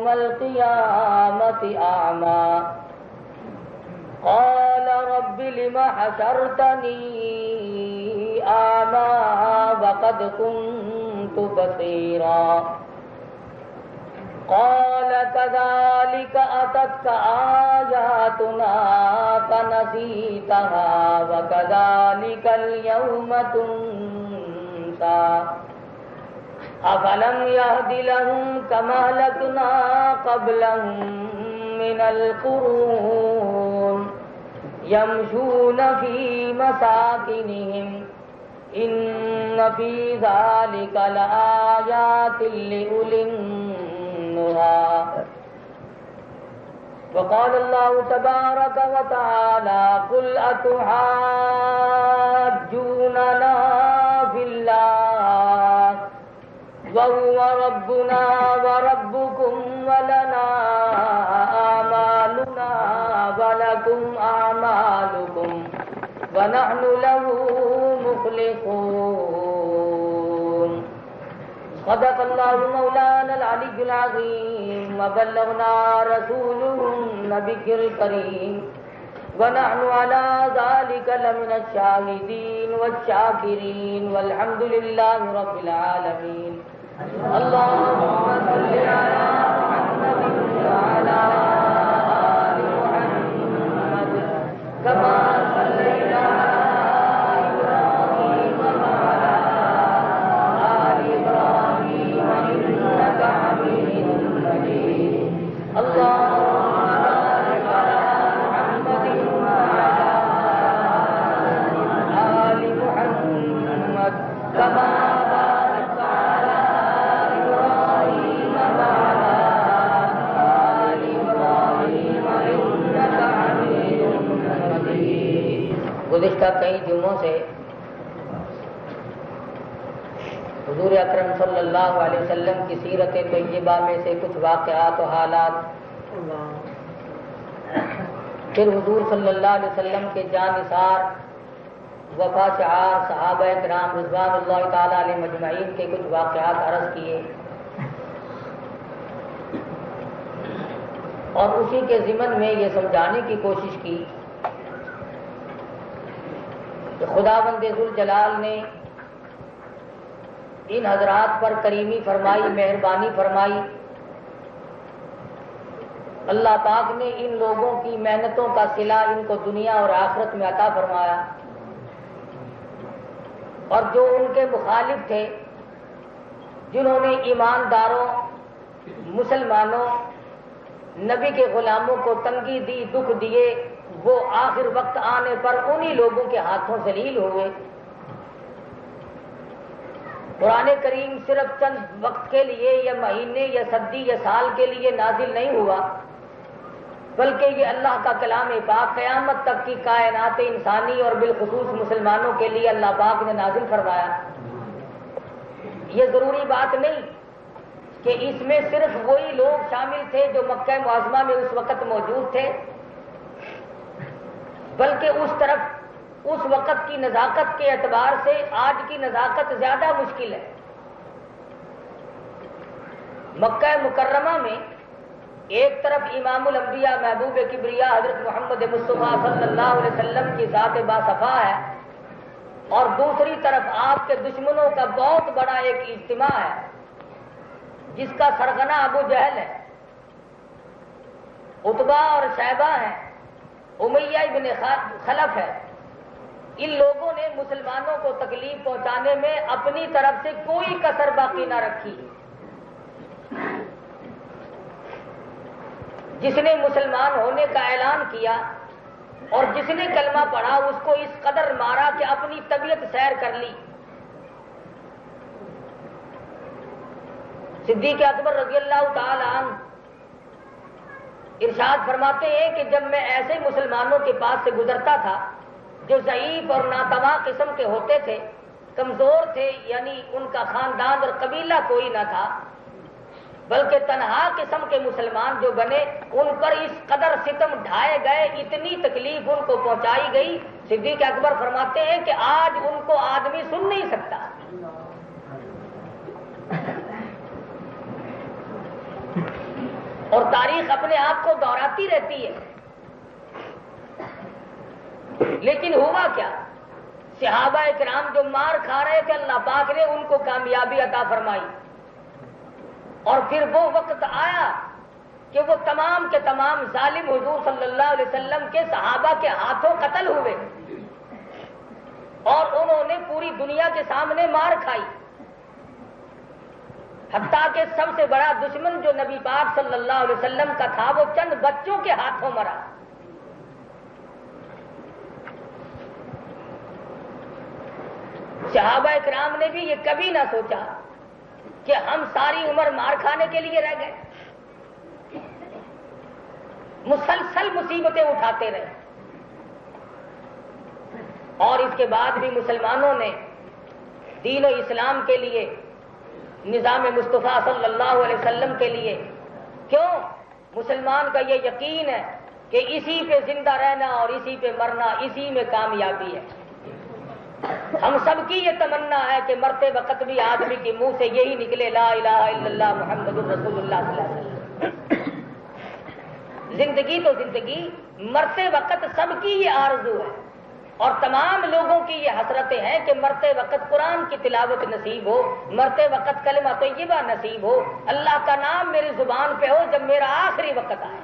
يوم القيامة أعمى قال رب لم حشرتني أعمى وقد كنت بصيرا قال كذلك أتتك آياتنا فنسيتها وكذلك اليوم تنسى أفلم يهد لهم كما أهلكنا قبلهم من القرون يمشون في مساكنهم إن في ذلك لآيات لأولي النهى وقال الله تبارك وتعالى قل أتحاجوننا في الله وهو ربنا وربكم ولنا أعمالنا ولكم أعمالكم ونحن له مخلصون صدق الله مولانا العلي العظيم وبلغنا رسوله النبي الكريم ونحن على ذلك لمن الشاهدين والشاكرين والحمد لله رب العالمين اللهم صل على محمد وعلى آل محمد كما صليت على إبراهيم وعلى آل إبراهيم إنك حميد مجيد اللهم بارك على محمد وعلى آل محمد كما باركت على إبراهيم وعلى آل إبراهيم إنك حميد مجيد. گزشتہ کئی جمعوں سے حضور اکرم صلی اللہ علیہ وسلم کی سیرت طیبہ میں سے کچھ واقعات و حالات، پھر حضور صلی اللہ علیہ وسلم کے جان نثار وفا شعار صحابہ کرام رضوان اللہ تعالی علیہ مجمعین کے کچھ واقعات عرض کیے، اور اسی کے ضمن میں یہ سمجھانے کی کوشش کی کہ خداوند ذوالجلال نے ان حضرات پر کریمی فرمائی، مہربانی فرمائی. اللہ پاک نے ان لوگوں کی محنتوں کا صلہ ان کو دنیا اور آخرت میں عطا فرمایا، اور جو ان کے مخالف تھے، جنہوں نے ایمانداروں، مسلمانوں، نبی کے غلاموں کو تنگی دی، دکھ دیے، وہ آخر وقت آنے پر انہی لوگوں کے ہاتھوں ذلیل ہوئے. قرآن کریم صرف چند وقت کے لیے یا مہینے یا صدی یا سال کے لیے نازل نہیں ہوا، بلکہ یہ اللہ کا کلام پاک قیامت تک کی کائنات انسانی اور بالخصوص مسلمانوں کے لیے اللہ پاک نے نازل فرمایا. یہ ضروری بات نہیں کہ اس میں صرف وہی لوگ شامل تھے جو مکہ معظمہ میں اس وقت موجود تھے، بلکہ اس وقت کی نزاکت کے اعتبار سے آج کی نزاکت زیادہ مشکل ہے. مکہ مکرمہ میں ایک طرف امام الانبیاء محبوب کبریا حضرت محمد مصطفیٰ صلی اللہ علیہ وسلم کی ذات باصفا ہے، اور دوسری طرف آپ کے دشمنوں کا بہت بڑا ایک اجتماع ہے جس کا سرغنہ ابو جہل ہے، عتبہ اور شیبہ ہیں، امیہ ابن خلف ہے. ان لوگوں نے مسلمانوں کو تکلیف پہنچانے میں اپنی طرف سے کوئی کسر باقی نہ رکھی. جس نے مسلمان ہونے کا اعلان کیا اور جس نے کلمہ پڑھا اس کو اس قدر مارا کہ اپنی طبیعت سیر کر لی. صدیق اکبر رضی اللہ تعالی عنہ ارشاد فرماتے ہیں کہ جب میں ایسے مسلمانوں کے پاس سے گزرتا تھا جو ضعیف اور ناتواں قسم کے ہوتے تھے، کمزور تھے، یعنی ان کا خاندان اور قبیلہ کوئی نہ تھا، بلکہ تنہا قسم کے مسلمان جو بنے، ان پر اس قدر ستم ڈھائے گئے، اتنی تکلیف ان کو پہنچائی گئی. صدیق اکبر فرماتے ہیں کہ آج ان کو آدمی سن نہیں سکتا. اور تاریخ اپنے آپ کو دہراتی رہتی ہے. لیکن ہوا کیا؟ صحابہ کرام جو مار کھا رہے تھے اللہ پاک نے ان کو کامیابی عطا فرمائی. اور پھر وہ وقت آیا کہ وہ تمام کے تمام ظالم حضور صلی اللہ علیہ وسلم کے صحابہ کے ہاتھوں قتل ہوئے اور انہوں نے پوری دنیا کے سامنے مار کھائی. حتیٰ کہ سب سے بڑا دشمن جو نبی پاک صلی اللہ علیہ وسلم کا تھا وہ چند بچوں کے ہاتھوں مرا. صحابہ کرام نے بھی یہ کبھی نہ سوچا کہ ہم ساری عمر مار کھانے کے لیے رہ گئے. مسلسل مصیبتیں اٹھاتے رہے اور اس کے بعد بھی مسلمانوں نے دین و اسلام کے لیے، نظام مصطفیٰ صلی اللہ علیہ وسلم کے لیے، کیوں؟ مسلمان کا یہ یقین ہے کہ اسی پہ زندہ رہنا اور اسی پہ مرنا، اسی میں کامیابی ہے. ہم سب کی یہ تمنا ہے کہ مرتے وقت بھی آدمی کے منہ سے یہی نکلے لا الہ الا اللہ محمد الرسول اللہ صلی اللہ علیہ وسلم. زندگی تو زندگی، مرتے وقت سب کی یہ آرزو ہے اور تمام لوگوں کی یہ حسرتیں ہیں کہ مرتے وقت قرآن کی تلاوت نصیب ہو، مرتے وقت کلمہ طیبہ نصیب ہو، اللہ کا نام میری زبان پہ ہو جب میرا آخری وقت آئے.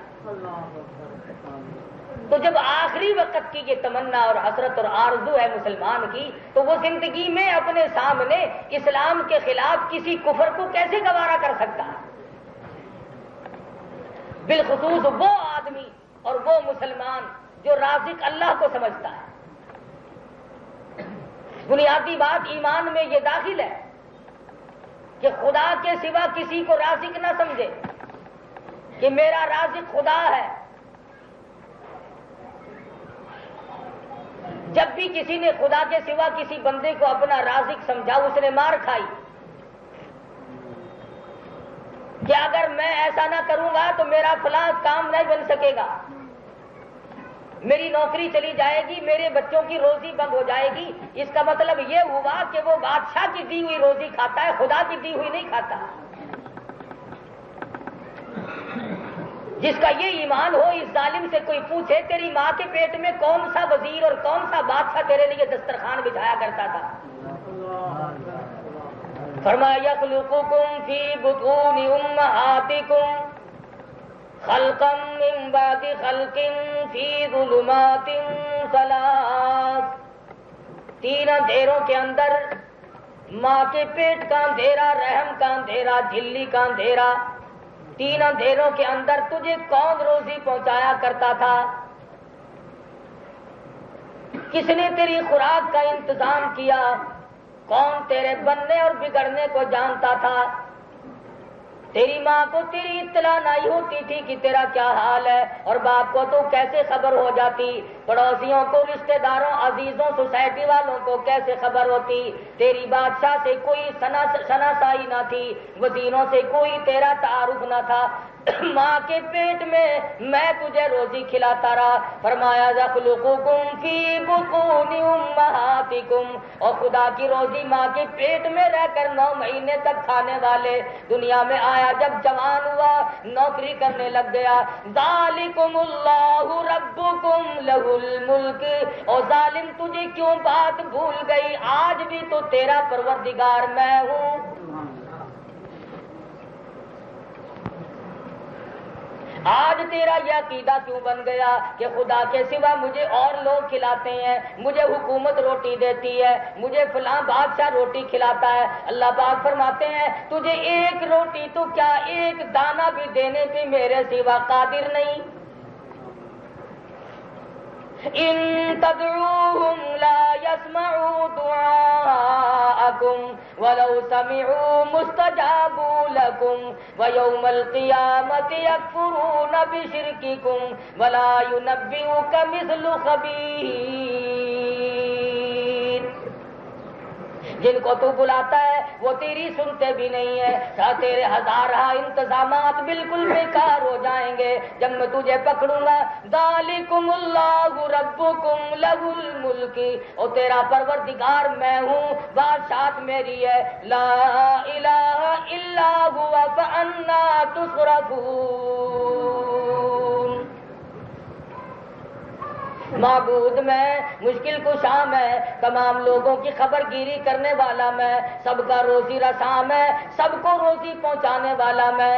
تو جب آخری وقت کی یہ تمنا اور حسرت اور آرزو ہے مسلمان کی، تو وہ زندگی میں اپنے سامنے اسلام کے خلاف کسی کفر کو کیسے گوارا کر سکتا ہے؟ بالخصوص وہ آدمی اور وہ مسلمان جو رازق اللہ کو سمجھتا ہے. بنیادی بات ایمان میں یہ داخل ہے کہ خدا کے سوا کسی کو رازق نہ سمجھے، کہ میرا رازق خدا ہے. جب بھی کسی نے خدا کے سوا کسی بندے کو اپنا رازق سمجھا، اس نے مار کھائی. کہ اگر میں ایسا نہ کروں گا تو میرا فلاں کام نہیں بن سکے گا، میری نوکری چلی جائے گی، میرے بچوں کی روزی بند ہو جائے گی. اس کا مطلب یہ ہوا کہ وہ بادشاہ کی دی ہوئی روزی کھاتا ہے، خدا کی دی ہوئی نہیں کھاتا. جس کا یہ ایمان ہو، اس ظالم سے کوئی پوچھے تیری ماں کے پیٹ میں کون سا وزیر اور کون سا بادشاہ تیرے لیے دسترخوان بچھایا کرتا تھا؟ فرمایا یخلقکم فی بطون امہاتکم خلقا من بعد خلق فی ظلمات ثلاث. 3 اندھیروں کے اندر، ماں کے پیٹ کا اندھیرا، رحم کا اندھیرا، جھلی کا اندھیرا، 3 اندھیروں کے اندر تجھے کون روزی پہنچایا کرتا تھا؟ کس نے تیری خوراک کا انتظام کیا؟ کون تیرے بننے اور بگڑنے کو جانتا تھا؟ تیری ماں کو تیری اطلاع نہیں ہوتی تھی کہ تیرا کیا حال ہے، اور باپ کو تو کیسے خبر ہو جاتی؟ پڑوسیوں کو، رشتہ داروں، عزیزوں، سوسائٹی والوں کو کیسے خبر ہوتی؟ تیری بادشاہ سے کوئی شناسائی نہ تھی، وزیروں سے کوئی تیرا تعارف نہ تھا. ماں کے پیٹ میں تجھے روزی کھلاتا رہا. فرمایا یخلقکم فی بطون امہاتکم، اور خدا کی روزی ماں کے پیٹ میں رہ کر 9 مہینے تک کھانے والے دنیا میں آیا. جب جوان ہوا، نوکری کرنے لگ گیا. ذالکم اللہ ربکم لہ الملک. اور ظالم تجھے کیوں بات بھول گئی؟ آج بھی تو تیرا پروردگار میں ہوں. آج تیرا یہ عقیدہ کیوں بن گیا کہ خدا کے سوا مجھے اور لوگ کھلاتے ہیں، مجھے حکومت روٹی دیتی ہے، مجھے فلاں بادشاہ روٹی کھلاتا ہے؟ اللہ پاک فرماتے ہیں تجھے ایک روٹی تو کیا، ایک دانہ بھی دینے پہ میرے سوا قادر نہیں. ان تدعوهم لا يسمعوا دعاءكم ولو سمعوا مستجابوا لكم ويوم القيامة يكفرون بشرككم ولا ينبئك مثل خبير. جن کو تو بلاتا ہے وہ تیری سنتے بھی نہیں ہے، تیرے ہزارہ انتظامات بالکل بیکار ہو جائیں گے جب میں تجھے پکڑوں گا. ذالکم اللہ ربکم لہ الملک، اور تیرا پروردگار میں ہوں، بادشاہت میری ہے. لا الہ الا ہوا فانا تصرفون. معبود میں، مشکل کشا میں، تمام لوگوں کی خبر گیری کرنے والا میں، سب کا روزی رساں میں، سب کو روزی پہنچانے والا میں۔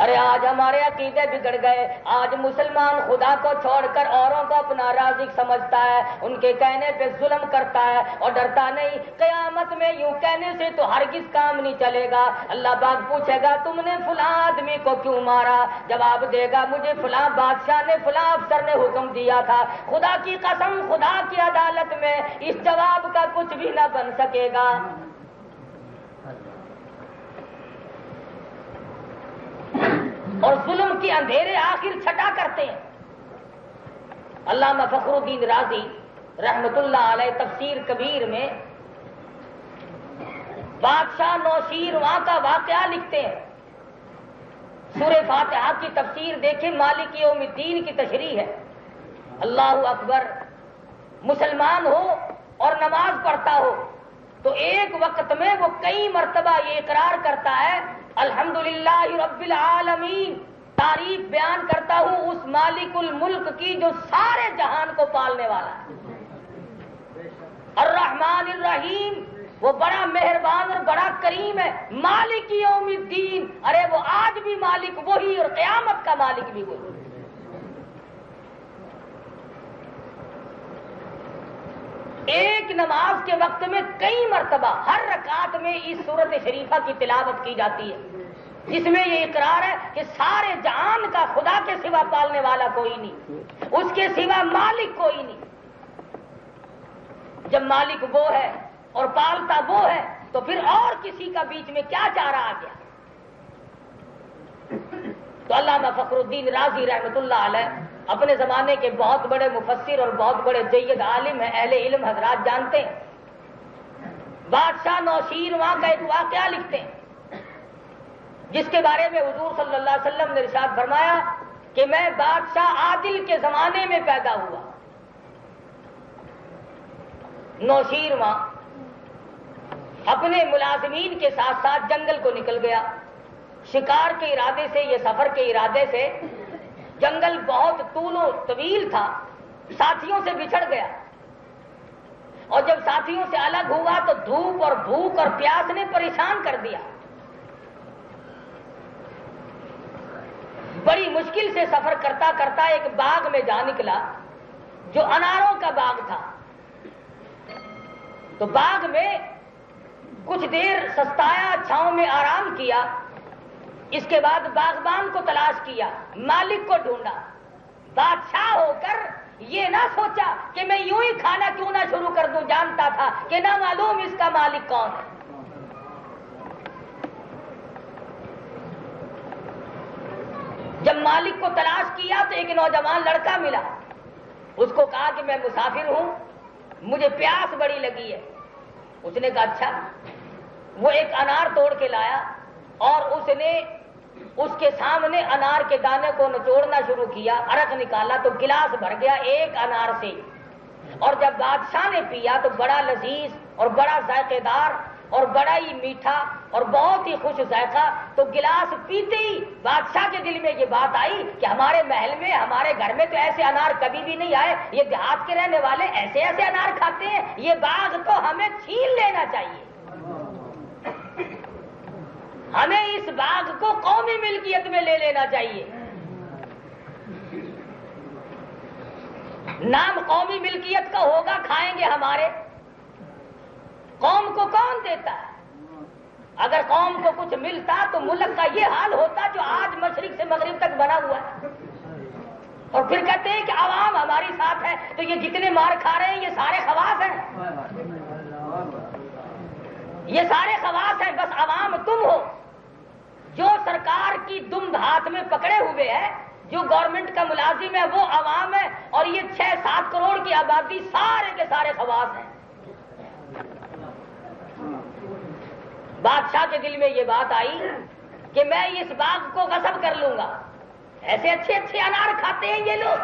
ارے آج ہمارے عقیدے بگڑ گئے، آج مسلمان خدا کو چھوڑ کر اوروں کو اپنا رازق سمجھتا ہے، ان کے کہنے پہ ظلم کرتا ہے اور ڈرتا نہیں۔ قیامت میں یوں کہنے سے تو ہرگز کام نہیں چلے گا۔ اللہ پاک پوچھے گا تم نے فلاں آدمی کو کیوں مارا؟ جواب دے گا مجھے فلاں بادشاہ نے، فلاں افسر نے حکم دیا تھا۔ خدا کی قسم، خدا کی عدالت میں اس جواب کا کچھ بھی نہ بن سکے گا۔ اور ظلم کے اندھیرے آخر چھٹا کرتے ہیں۔ علامہ فخر الدین رازی رحمت اللہ علیہ تفسیر کبیر میں بادشاہ نوشیروان کا واقعہ لکھتے ہیں۔ سورہ فاتحہ کی تفسیر دیکھیں، مالک یوم الدین کی تشریح ہے۔ اللہ اکبر، مسلمان ہو اور نماز پڑھتا ہو تو ایک وقت میں وہ کئی مرتبہ یہ اقرار کرتا ہے الحمدللہ رب العالمین، تعریف بیان کرتا ہوں اس مالک الملک کی جو سارے جہان کو پالنے والا ہے۔ الرحمن الرحیم، وہ بڑا مہربان اور بڑا کریم ہے۔ مالک یوم الدین، ارے وہ آج بھی مالک وہی اور قیامت کا مالک بھی وہی۔ ایک نماز کے وقت میں کئی مرتبہ ہر رکعت میں اس سورت شریفہ کی تلاوت کی جاتی ہے، جس میں یہ اقرار ہے کہ سارے جہان کا خدا کے سوا پالنے والا کوئی نہیں، اس کے سوا مالک کوئی نہیں۔ جب مالک وہ ہے اور پالتا وہ ہے تو پھر اور کسی کا بیچ میں کیا چارہ آ گیا؟ تو علامہ فخر الدین رازی رحمت اللہ علیہ اپنے زمانے کے بہت بڑے مفسر اور بہت بڑے جید عالم ہیں، اہل علم حضرات جانتے ہیں۔ بادشاہ نوشیروان کا ایک واقعہ لکھتے ہیں جس کے بارے میں حضور صلی اللہ علیہ وسلم نے ارشاد فرمایا کہ میں بادشاہ عادل کے زمانے میں پیدا ہوا۔ نوشیروان اپنے ملازمین کے ساتھ ساتھ جنگل کو نکل گیا، شکار کے ارادے سے، یہ سفر کے ارادے سے۔ جنگل بہت طول و طویل تھا، ساتھیوں سے بچھڑ گیا، اور جب ساتھیوں سے الگ ہوا تو دھوپ اور بھوک اور پیاس نے پریشان کر دیا۔ بڑی مشکل سے سفر کرتا کرتا ایک باغ میں جا نکلا جو اناروں کا باغ تھا۔ تو باغ میں کچھ دیر سستایا، چھاؤں میں آرام کیا، اس کے بعد باغبان کو تلاش کیا، مالک کو ڈھونڈا۔ بادشاہ ہو کر یہ نہ سوچا کہ میں یوں ہی کھانا کیوں نہ شروع کر دوں، جانتا تھا کہ نہ معلوم اس کا مالک کون ہے۔ جب مالک کو تلاش کیا تو ایک نوجوان لڑکا ملا، اس کو کہا کہ میں مسافر ہوں، مجھے پیاس بڑی لگی ہے۔ اس نے کہا اچھا۔ وہ ایک انار توڑ کے لایا اور اس نے اس کے سامنے انار کے دانے کو نچوڑنا شروع کیا، عرق نکالا تو گلاس بھر گیا ایک انار سے، اور جب بادشاہ نے پیا تو بڑا لذیذ اور بڑا ذائقے دار اور بڑا ہی میٹھا اور بہت ہی خوش ذائقہ۔ تو گلاس پیتے ہی بادشاہ کے دل میں یہ بات آئی کہ ہمارے محل میں، ہمارے گھر میں تو ایسے انار کبھی بھی نہیں آئے، یہ دیہات کے رہنے والے ایسے ایسے انار کھاتے ہیں، یہ باغ تو ہمیں چھین لینا چاہیے، ہمیں اس باغ کو قومی ملکیت میں لے لینا چاہیے۔ نام قومی ملکیت کا ہوگا، کھائیں گے ہمارے، قوم کو کون دیتا ہے؟ اگر قوم کو کچھ ملتا تو ملک کا یہ حال ہوتا جو آج مشرق سے مغرب تک بنا ہوا ہے۔ اور پھر کہتے ہیں کہ عوام ہماری ساتھ ہے، تو یہ جتنے مار کھا رہے ہیں یہ سارے خواص ہیں، یہ سارے خواص ہیں، بس عوام تم ہو جو سرکار کی دم ہاتھ میں پکڑے ہوئے ہے، جو گورنمنٹ کا ملازم ہے وہ عوام ہے، اور یہ 6-7 کروڑ کی آبادی سارے کے سارے خواص ہیں۔ بادشاہ کے دل میں یہ بات آئی کہ میں اس باغ کو غصب کر لوں گا، ایسے اچھے اچھے انار کھاتے ہیں یہ لوگ۔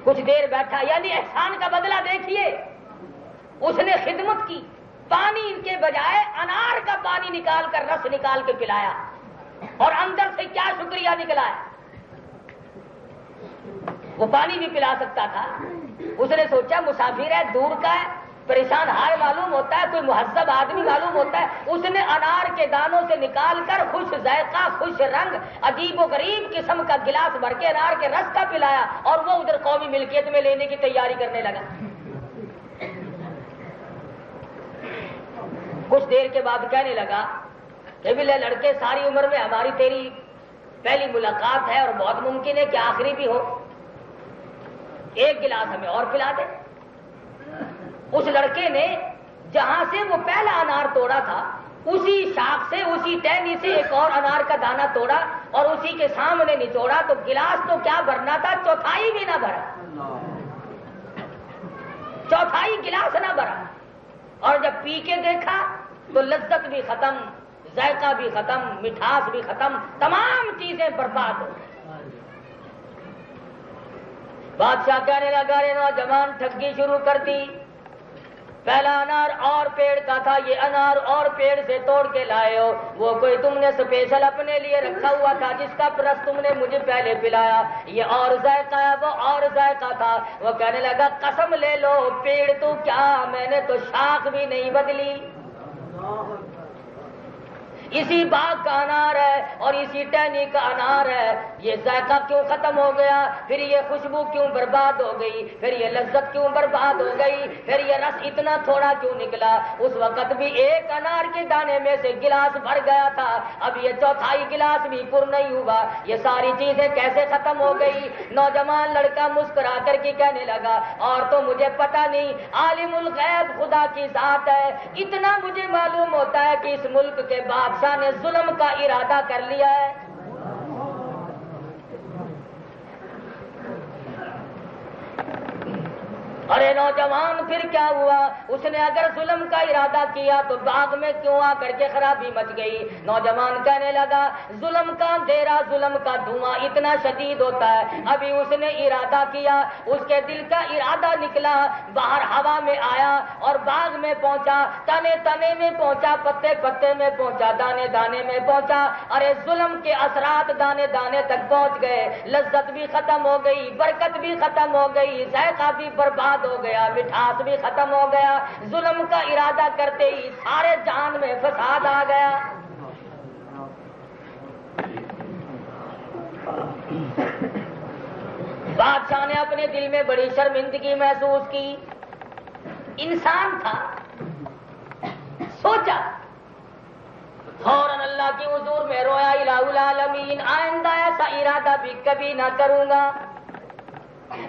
کچھ دیر بیٹھا، یعنی احسان کا بدلہ دیکھیے، اس نے خدمت کی، پانی کے بجائے انار کا پانی نکال کر رس نکال کے پلایا، اور اندر سے کیا شکریہ نکلا ہے۔ وہ پانی بھی پلا سکتا تھا. اس نے سوچا مسافر ہے، دور کا ہے، پریشان حال معلوم ہوتا ہے، کوئی مہذب آدمی معلوم ہوتا ہے. اس نے انار کے دانوں سے نکال کر خوش ذائقہ، خوش رنگ، عجیب و غریب قسم کا گلاس بھر کے انار کے رس کا پلایا اور وہ ادھر قومی ملکیت میں لینے کی تیاری کرنے لگا. کچھ دیر کے بعد کہنے لگا کہ بلے لڑکے، ساری عمر میں ہماری تیری پہلی ملاقات ہے اور بہت ممکن ہے کہ آخری بھی ہو، ایک گلاس ہمیں اور پلا دے. اس لڑکے نے جہاں سے وہ پہلا انار توڑا تھا اسی شاخ سے، اسی ٹہنی سے ایک اور انار کا دانہ توڑا اور اسی کے سامنے نچوڑا تو گلاس تو کیا بھرنا تھا، چوتھائی بھی نہ بھرا، چوتھائی گلاس نہ بھرا. اور جب پی کے دیکھا تو لذت بھی ختم، ذائقہ بھی ختم، مٹھاس بھی ختم، تمام چیزیں برباد ہو گئی. بادشاہ کہنے لگا رے نوجوان، ٹھگی شروع کر دی. پہلا انار اور پیڑ کا تھا، یہ انار اور پیڑ سے توڑ کے لائے ہو. وہ کوئی تم نے اسپیشل اپنے لیے رکھا ہوا تھا جس کا رس تم نے مجھے پہلے پلایا، یہ اور ذائقہ ہے، وہ اور ذائقہ تھا. وہ کہنے لگا قسم لے لو، پیڑ تو کیا، میں نے تو شاخ بھی نہیں بدلی. اسی باغ کا انار ہے اور اسی ٹہنی کا انار ہے، یہ ذائقہ کیوں ختم ہو گیا، پھر یہ خوشبو کیوں برباد ہو گئی، پھر یہ لذت کیوں برباد ہو گئی، پھر یہ رس اتنا تھوڑا کیوں نکلا. اس وقت بھی ایک انار کے دانے میں سے گلاس بھر گیا تھا، اب یہ چوتھائی گلاس بھی پر نہیں ہوا، یہ ساری چیزیں کیسے ختم ہو گئی. نوجوان لڑکا مسکرا کر کے کہنے لگا اور تو مجھے پتا نہیں، عالم الغیب خدا کی ذات ہے، اتنا مجھے معلوم ہوتا ہے کہ اس ملک کے بادشاہ نے ظلم کا ارادہ کر لیا ہے. ارے نوجوان پھر کیا ہوا، اس نے اگر ظلم کا ارادہ کیا تو باغ میں کیوں آ کر کے خرابی مچ گئی. نوجوان کہنے لگا ظلم کا اندھیرا، ظلم کا دھواں اتنا شدید ہوتا ہے. ابھی اس نے ارادہ کیا، اس کے دل کا ارادہ نکلا، باہر ہوا میں آیا اور باغ میں پہنچا، تنے تنے میں پہنچا، پتے پتے میں پہنچا، دانے دانے میں پہنچا. ارے ظلم کے اثرات دانے دانے تک پہنچ گئے، لذت بھی ختم ہو گئی، برکت بھی ختم ہو گئی، ذائقہ بھی برباد ہو گیا، مٹھاس بھی ختم ہو گیا. ظلم کا ارادہ کرتے ہی سارے جہان میں فساد آ گیا. بادشاہ نے اپنے دل میں بڑی شرمندگی محسوس کی. انسان تھا، سوچا، فوراً اللہ کی حضور میں رویا، الہ العالمین آئندہ ایسا ارادہ بھی کبھی نہ کروں گا.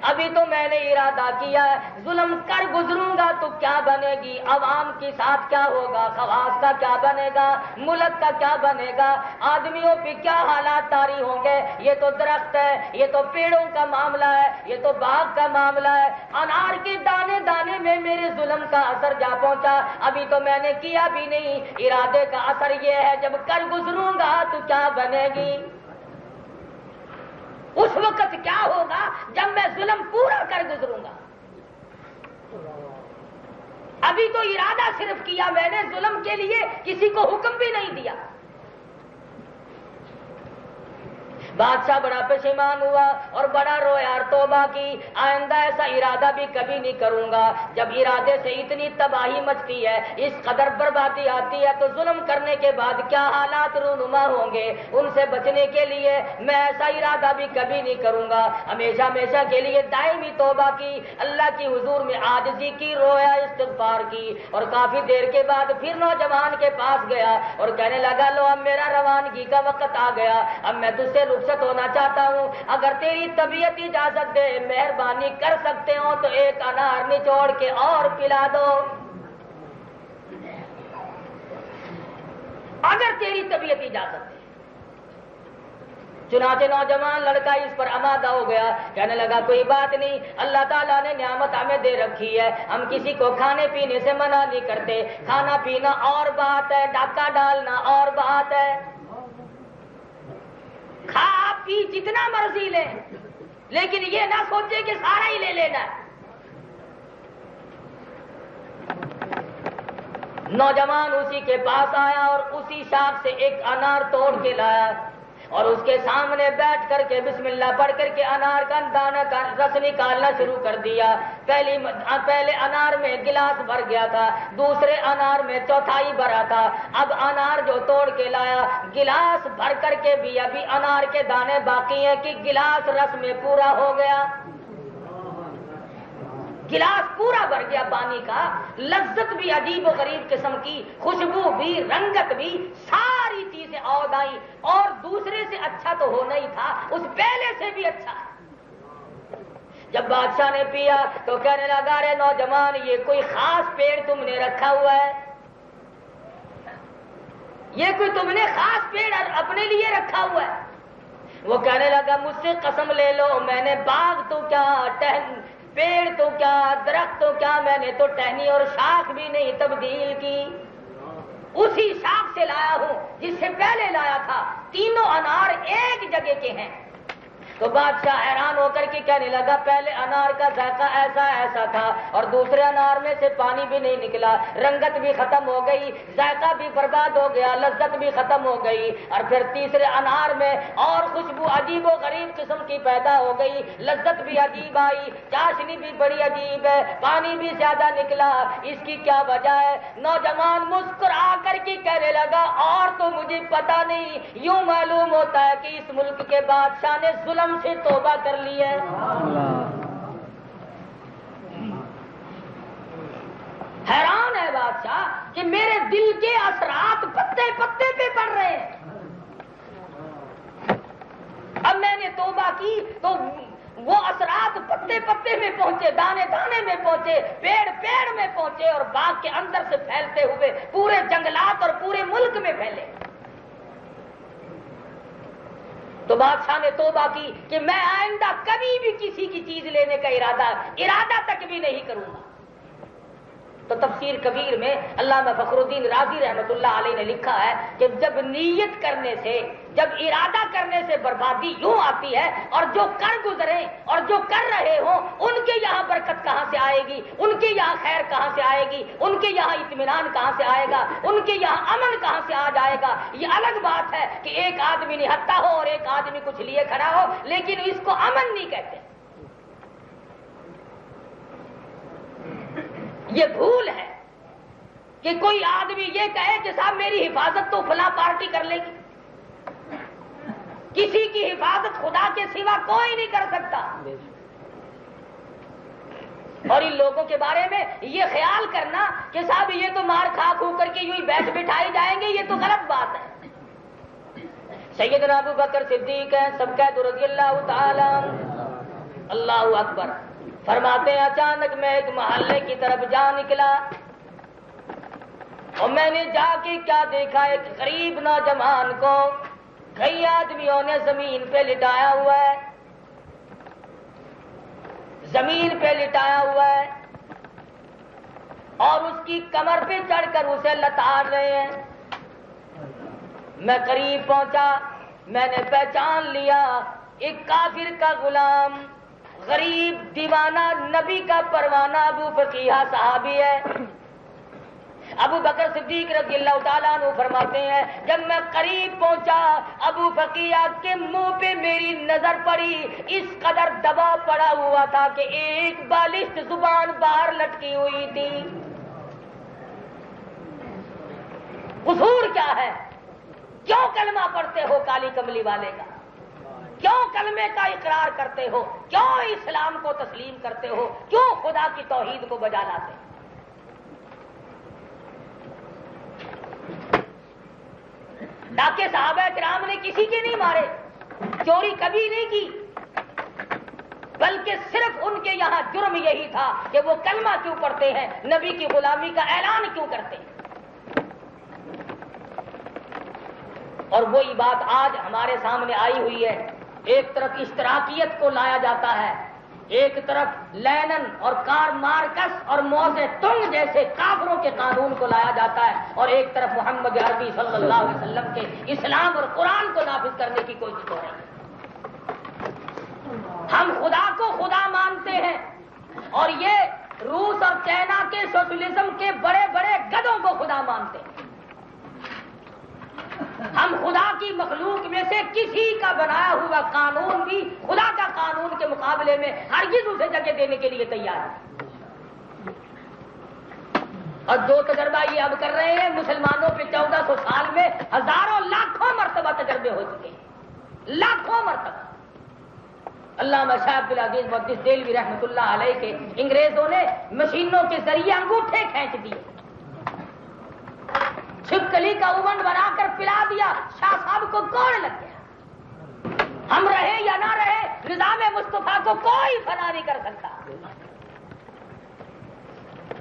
ابھی تو میں نے ارادہ کیا ہے، ظلم کر گزروں گا تو کیا بنے گی، عوام کے ساتھ کیا ہوگا، خواص کا کیا بنے گا، ملک کا کیا بنے گا، آدمیوں پہ کیا حالات طاری ہوں گے. یہ تو درخت ہے، یہ تو پیڑوں کا معاملہ ہے، یہ تو باغ کا معاملہ ہے. انار کے دانے دانے میں میرے ظلم کا اثر جا پہنچا، ابھی تو میں نے کیا بھی نہیں. ارادے کا اثر یہ ہے جب کر گزروں گا تو کیا بنے گی، اس وقت کیا ہوگا جب میں ظلم پورا کر گزروں گا. ابھی تو ارادہ صرف کیا میں نے، ظلم کے لیے کسی کو حکم بھی نہیں دیا. بادشاہ بڑا پشیمان ہوا اور بڑا رویا اور توبہ کی، آئندہ ایسا ارادہ بھی کبھی نہیں کروں گا. جب ارادے سے اتنی تباہی مچتی ہے، اس قدر بربادی آتی ہے تو ظلم کرنے کے بعد کیا حالات رونما ہوں گے. ان سے بچنے کے لیے میں ایسا ارادہ بھی کبھی نہیں کروں گا. ہمیشہ ہمیشہ کے لیے دائمی توبہ کی، اللہ کی حضور میں عاجزی کی، رویا، استغفار کی. اور کافی دیر کے بعد پھر نوجوان کے پاس گیا اور کہنے لگا لو اب میرا روانگی کا وقت آ گیا، اب میں تجھ سے رخصت ہونا چاہتا ہوں. اگر تیری طبیعت اجازت دے، مہربانی کر سکتے ہو تو ایک انار نچوڑ کے اور پلا دو، اگر تیری طبیعت اجازت دے. چنانچہ نوجوان لڑکا اس پر آمادہ ہو گیا، کہنے لگا کوئی بات نہیں، اللہ تعالیٰ نے نعمت ہمیں دے رکھی ہے، ہم کسی کو کھانے پینے سے منع نہیں کرتے. کھانا پینا اور بات ہے، ڈاکہ ڈالنا اور بات ہے. کھا پی جتنا مرضی لے، لیکن یہ نہ سوچے کہ سارا ہی لے لینا ہے. نوجوان اسی کے پاس آیا اور اسی شاخ سے ایک انار توڑ کے لایا اور اس کے سامنے بیٹھ کر کے بسم اللہ پڑھ کر کے انار کا دانہ کا رس نکالنا شروع کر دیا. پہلے انار میں گلاس بھر گیا تھا, دوسرے انار میں چوتھائی بھرا تھا. اب انار جو توڑ کے لایا گلاس بھر کر کے بھی ابھی انار کے دانے باقی ہیں کہ گلاس رس میں پورا ہو گیا. گلاس پورا بھر گیا پانی کا. لذت بھی عجیب و غریب قسم کی, خوشبو بھی, رنگت بھی, ساری چیزیں عود آئی. اور دوسرے سے اچھا تو ہونا ہی تھا, اس پہلے سے بھی اچھا. جب بادشاہ نے پیا تو کہنے لگا رے نوجوان, یہ کوئی خاص پیڑ تم نے رکھا ہوا ہے؟ یہ کوئی تم نے خاص پیڑ اپنے لیے رکھا ہوا ہے؟ وہ کہنے لگا مجھ سے قسم لے لو, میں نے باغ تو کیا, پیڑ تو کیا, درخت تو کیا, میں نے تو ٹہنی اور شاخ بھی نہیں تبدیل کی, اسی شاخ سے لایا ہوں جس سے پہلے لایا تھا. تینوں انار ایک جگہ کے ہیں. تو بادشاہ حیران ہو کر کے کہنے لگا پہلے انار کا ذائقہ ایسا تھا اور دوسرے انار میں سے پانی بھی نہیں نکلا, رنگت بھی ختم ہو گئی, ذائقہ بھی برباد ہو گیا, لذت بھی ختم ہو گئی. اور پھر تیسرے انار میں اور خوشبو عجیب و غریب قسم کی پیدا ہو گئی, لذت بھی عجیب آئی, چاشنی بھی بڑی عجیب ہے, پانی بھی زیادہ نکلا. اس کی کیا وجہ ہے؟ نوجوان مسکرا کر کے کہنے لگا اور تو مجھے پتا نہیں, یوں معلوم ہوتا ہے کہ اس ملک کے بادشاہ نے ظلم سے توبہ کر لی ہے. حیران ہے بادشاہ کہ میرے دل کے اثرات پتے پتے پہ پڑ رہے ہیں. اب میں نے توبہ کی تو وہ اثرات پتے پتے میں پہنچے, دانے دانے میں پہنچے, پیڑ پیڑ میں پہنچے اور باغ کے اندر سے پھیلتے ہوئے پورے جنگلات اور پورے ملک میں پھیلے. تو بادشاہ نے توبہ کی کہ میں آئندہ کبھی بھی کسی کی چیز لینے کا ارادہ تک بھی نہیں کروں گا. تو تفسیر کبیر میں علامہ فخر الدین رازی رحمۃ اللہ علیہ نے لکھا ہے کہ جب نیت کرنے سے, جب ارادہ کرنے سے بربادی یوں آتی ہے, اور جو کر گزرے اور جو کر رہے ہوں ان کے یہاں برکت کہاں سے آئے گی, ان کے یہاں خیر کہاں سے آئے گی, ان کے یہاں اطمینان کہاں سے آئے گا, ان کے یہاں امن کہاں سے آ جائے گا. یہ الگ بات ہے کہ ایک آدمی نہتا ہو اور ایک آدمی کچھ لیے کھڑا ہو, لیکن اس کو امن نہیں کہتے. یہ بھول ہے کہ کوئی آدمی یہ کہے کہ صاحب میری حفاظت تو فلاں پارٹی کر لے گی. کسی کی حفاظت خدا کے سوا کوئی نہیں کر سکتا. اور ان لوگوں کے بارے میں یہ خیال کرنا کہ صاحب یہ تو مار کھا کھو کر کے یوں ہی بیٹھ بٹھائی جائیں گے, یہ تو غلط بات ہے. سیدنا ابو بکر صدیق ہیں سب کہہ دو رضی اللہ تعالی. اللہ اکبر. فرماتے ہیں اچانک میں ایک محلے کی طرف جا نکلا اور میں نے جا کے کیا دیکھا, ایک غریب نوجوان کو کئی آدمیوں نے زمین پہ لٹایا ہوا ہے, زمین پہ لٹایا ہوا ہے اور اس کی کمر پہ چڑھ کر اسے لتاڑ رہے ہیں. میں قریب پہنچا, میں نے پہچان لیا ایک کافر کا غلام, غریب دیوانہ, نبی کا پروانہ ابو فقیہ صحابی ہے. ابو بکر صدیق رضی اللہ تعالیٰ عنہ فرماتے ہیں جب میں قریب پہنچا ابو فقیہ کے منہ پہ میری نظر پڑی, اس قدر دبا پڑا ہوا تھا کہ ایک بالشت زبان باہر لٹکی ہوئی تھی. قصور کیا ہے؟ کیوں کلمہ پڑھتے ہو کالی کملی والے کا؟ کیوں کلمے کا اقرار کرتے ہو؟ کیوں اسلام کو تسلیم کرتے ہو؟ کیوں خدا کی توحید کو بجا لاتے ہو؟ ڈاکے صحابہ کرام نے کسی کے نہیں مارے, چوری کبھی نہیں کی, بلکہ صرف ان کے یہاں جرم یہی تھا کہ وہ کلمہ کیوں پڑھتے ہیں, نبی کی غلامی کا اعلان کیوں کرتے ہیں. اور وہی بات آج ہمارے سامنے آئی ہوئی ہے. ایک طرف اشتراکیت کو لایا جاتا ہے, ایک طرف لینن اور کار مارکس اور موزے تنگ جیسے کافروں کے قانون کو لایا جاتا ہے, اور ایک طرف محمد عربی صلی اللہ علیہ وسلم کے اسلام اور قرآن کو نافذ کرنے کی کوشش ہو رہی ہے. ہم خدا کو خدا مانتے ہیں اور یہ روس اور چائنا کے سوشلزم کے بڑے بڑے گدھوں کو خدا مانتے ہیں. ہم خدا کی مخلوق میں سے کہ کسی کا بنایا ہوا قانون بھی خدا کا قانون کے مقابلے میں ہرگز اسے جگہ دینے کے لیے تیار ہے۔ اور جو تجربہ یہ اب کر رہے ہیں مسلمانوں پہ 1400 سال میں ہزاروں لاکھوں مرتبہ تجربے ہو چکے ہیں، لاکھوں مرتبہ۔ علامہ شاہ عبد العزیز محدث دہلوی رحمۃ اللہ علیہ کے انگریزوں نے مشینوں کے ذریعے انگوٹھے کھینچ دیے، چھپکلی کا اوون بنا کر پلا دیا، شاہ صاحب کو کوڑ لگ گیا۔ ہم رہے یا نہ رہے نظام مصطفیٰ کو کوئی فنا نہیں کر سکتا۔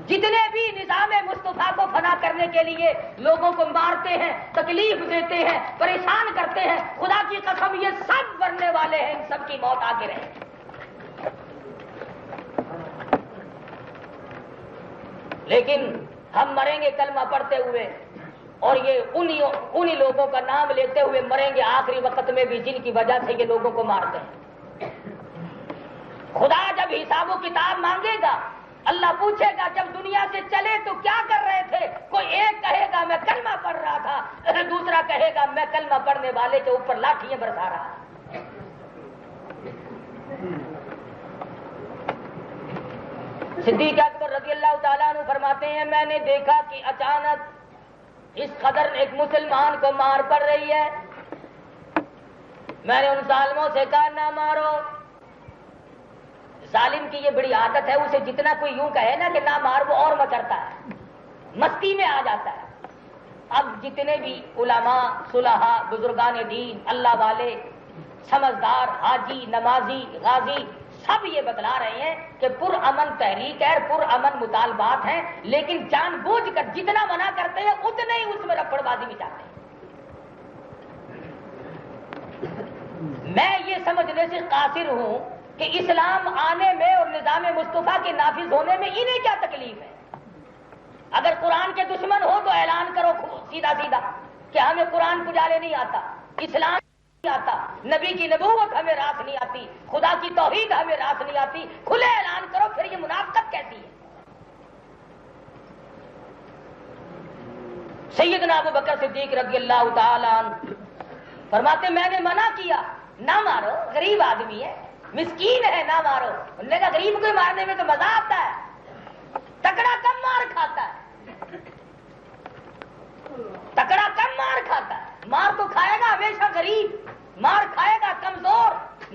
جتنے بھی نظام مصطفیٰ کو فنا کرنے کے لیے لوگوں کو مارتے ہیں، تکلیف دیتے ہیں، پریشان کرتے ہیں، خدا کی قسم یہ سب مرنے والے ہیں، ان سب کی موت آگے رہے۔ لیکن ہم مریں گے کلمہ پڑھتے ہوئے، اور یہ انہی لوگوں کا نام لیتے ہوئے مریں گے آخری وقت میں بھی جن کی وجہ سے یہ لوگوں کو مارتے ہیں۔ خدا جب حساب و کتاب مانگے گا، اللہ پوچھے گا جب دنیا سے چلے تو کیا کر رہے تھے؟ کوئی ایک کہے گا میں کلمہ پڑھ رہا تھا، دوسرا کہے گا میں کلمہ پڑھنے والے کے اوپر لاٹھیاں برسا رہا تھا۔ صدیق اکبر رضی اللہ تعالیٰ عنہ فرماتے ہیں میں نے دیکھا کہ اچانک اس قدر ایک مسلمان کو مار پڑ رہی ہے، میں نے ان ظالموں سے کہا نہ مارو۔ ظالم کی یہ بڑی عادت ہے، اسے جتنا کوئی یوں کہے نا کہ نہ مار وہ اور مچرتا ہے، مستی میں آ جاتا ہے۔ اب جتنے بھی علماء، صلحاء، بزرگان دین، اللہ والے، سمجھدار، حاجی، نمازی، غازی سب یہ بتلا رہے ہیں کہ پرامن تحریک ہے، پرامن مطالبات ہیں، لیکن جان بوجھ کر جتنا منع کرتے ہیں اتنے ہی اس میں رپڑ بازی مچاتے ہیں۔ میں یہ سمجھنے سے قاصر ہوں کہ اسلام آنے میں اور نظام مصطفیٰ کے نافذ ہونے میں انہیں کیا تکلیف ہے؟ اگر قرآن کے دشمن ہو تو اعلان کرو سیدھا سیدھا کہ ہمیں قرآن پجارے نہیں آتا، اسلام نہیں آتا، نبی کی نبوت ہمیں راس نہیں آتی، خدا کی توحید ہمیں راس نہیں آتی، کھلے اعلان کرو، پھر یہ منافقت کیسی ہے؟ سیدنا ابو بکر صدیق رضی اللہ تعالیٰ عنہ فرماتے میں نے منع کیا نہ مارو، غریب آدمی ہے، مسکین ہے، نہ مارو۔ انہوں نے کہا غریب کو مارنے میں تو مزہ آتا ہے، تکڑا کم مار کھاتا ہے، تکڑا کم مار کھاتا ہے، مار تو کھائے گا ہمیشہ غریب، مار کھائے گا کمزور،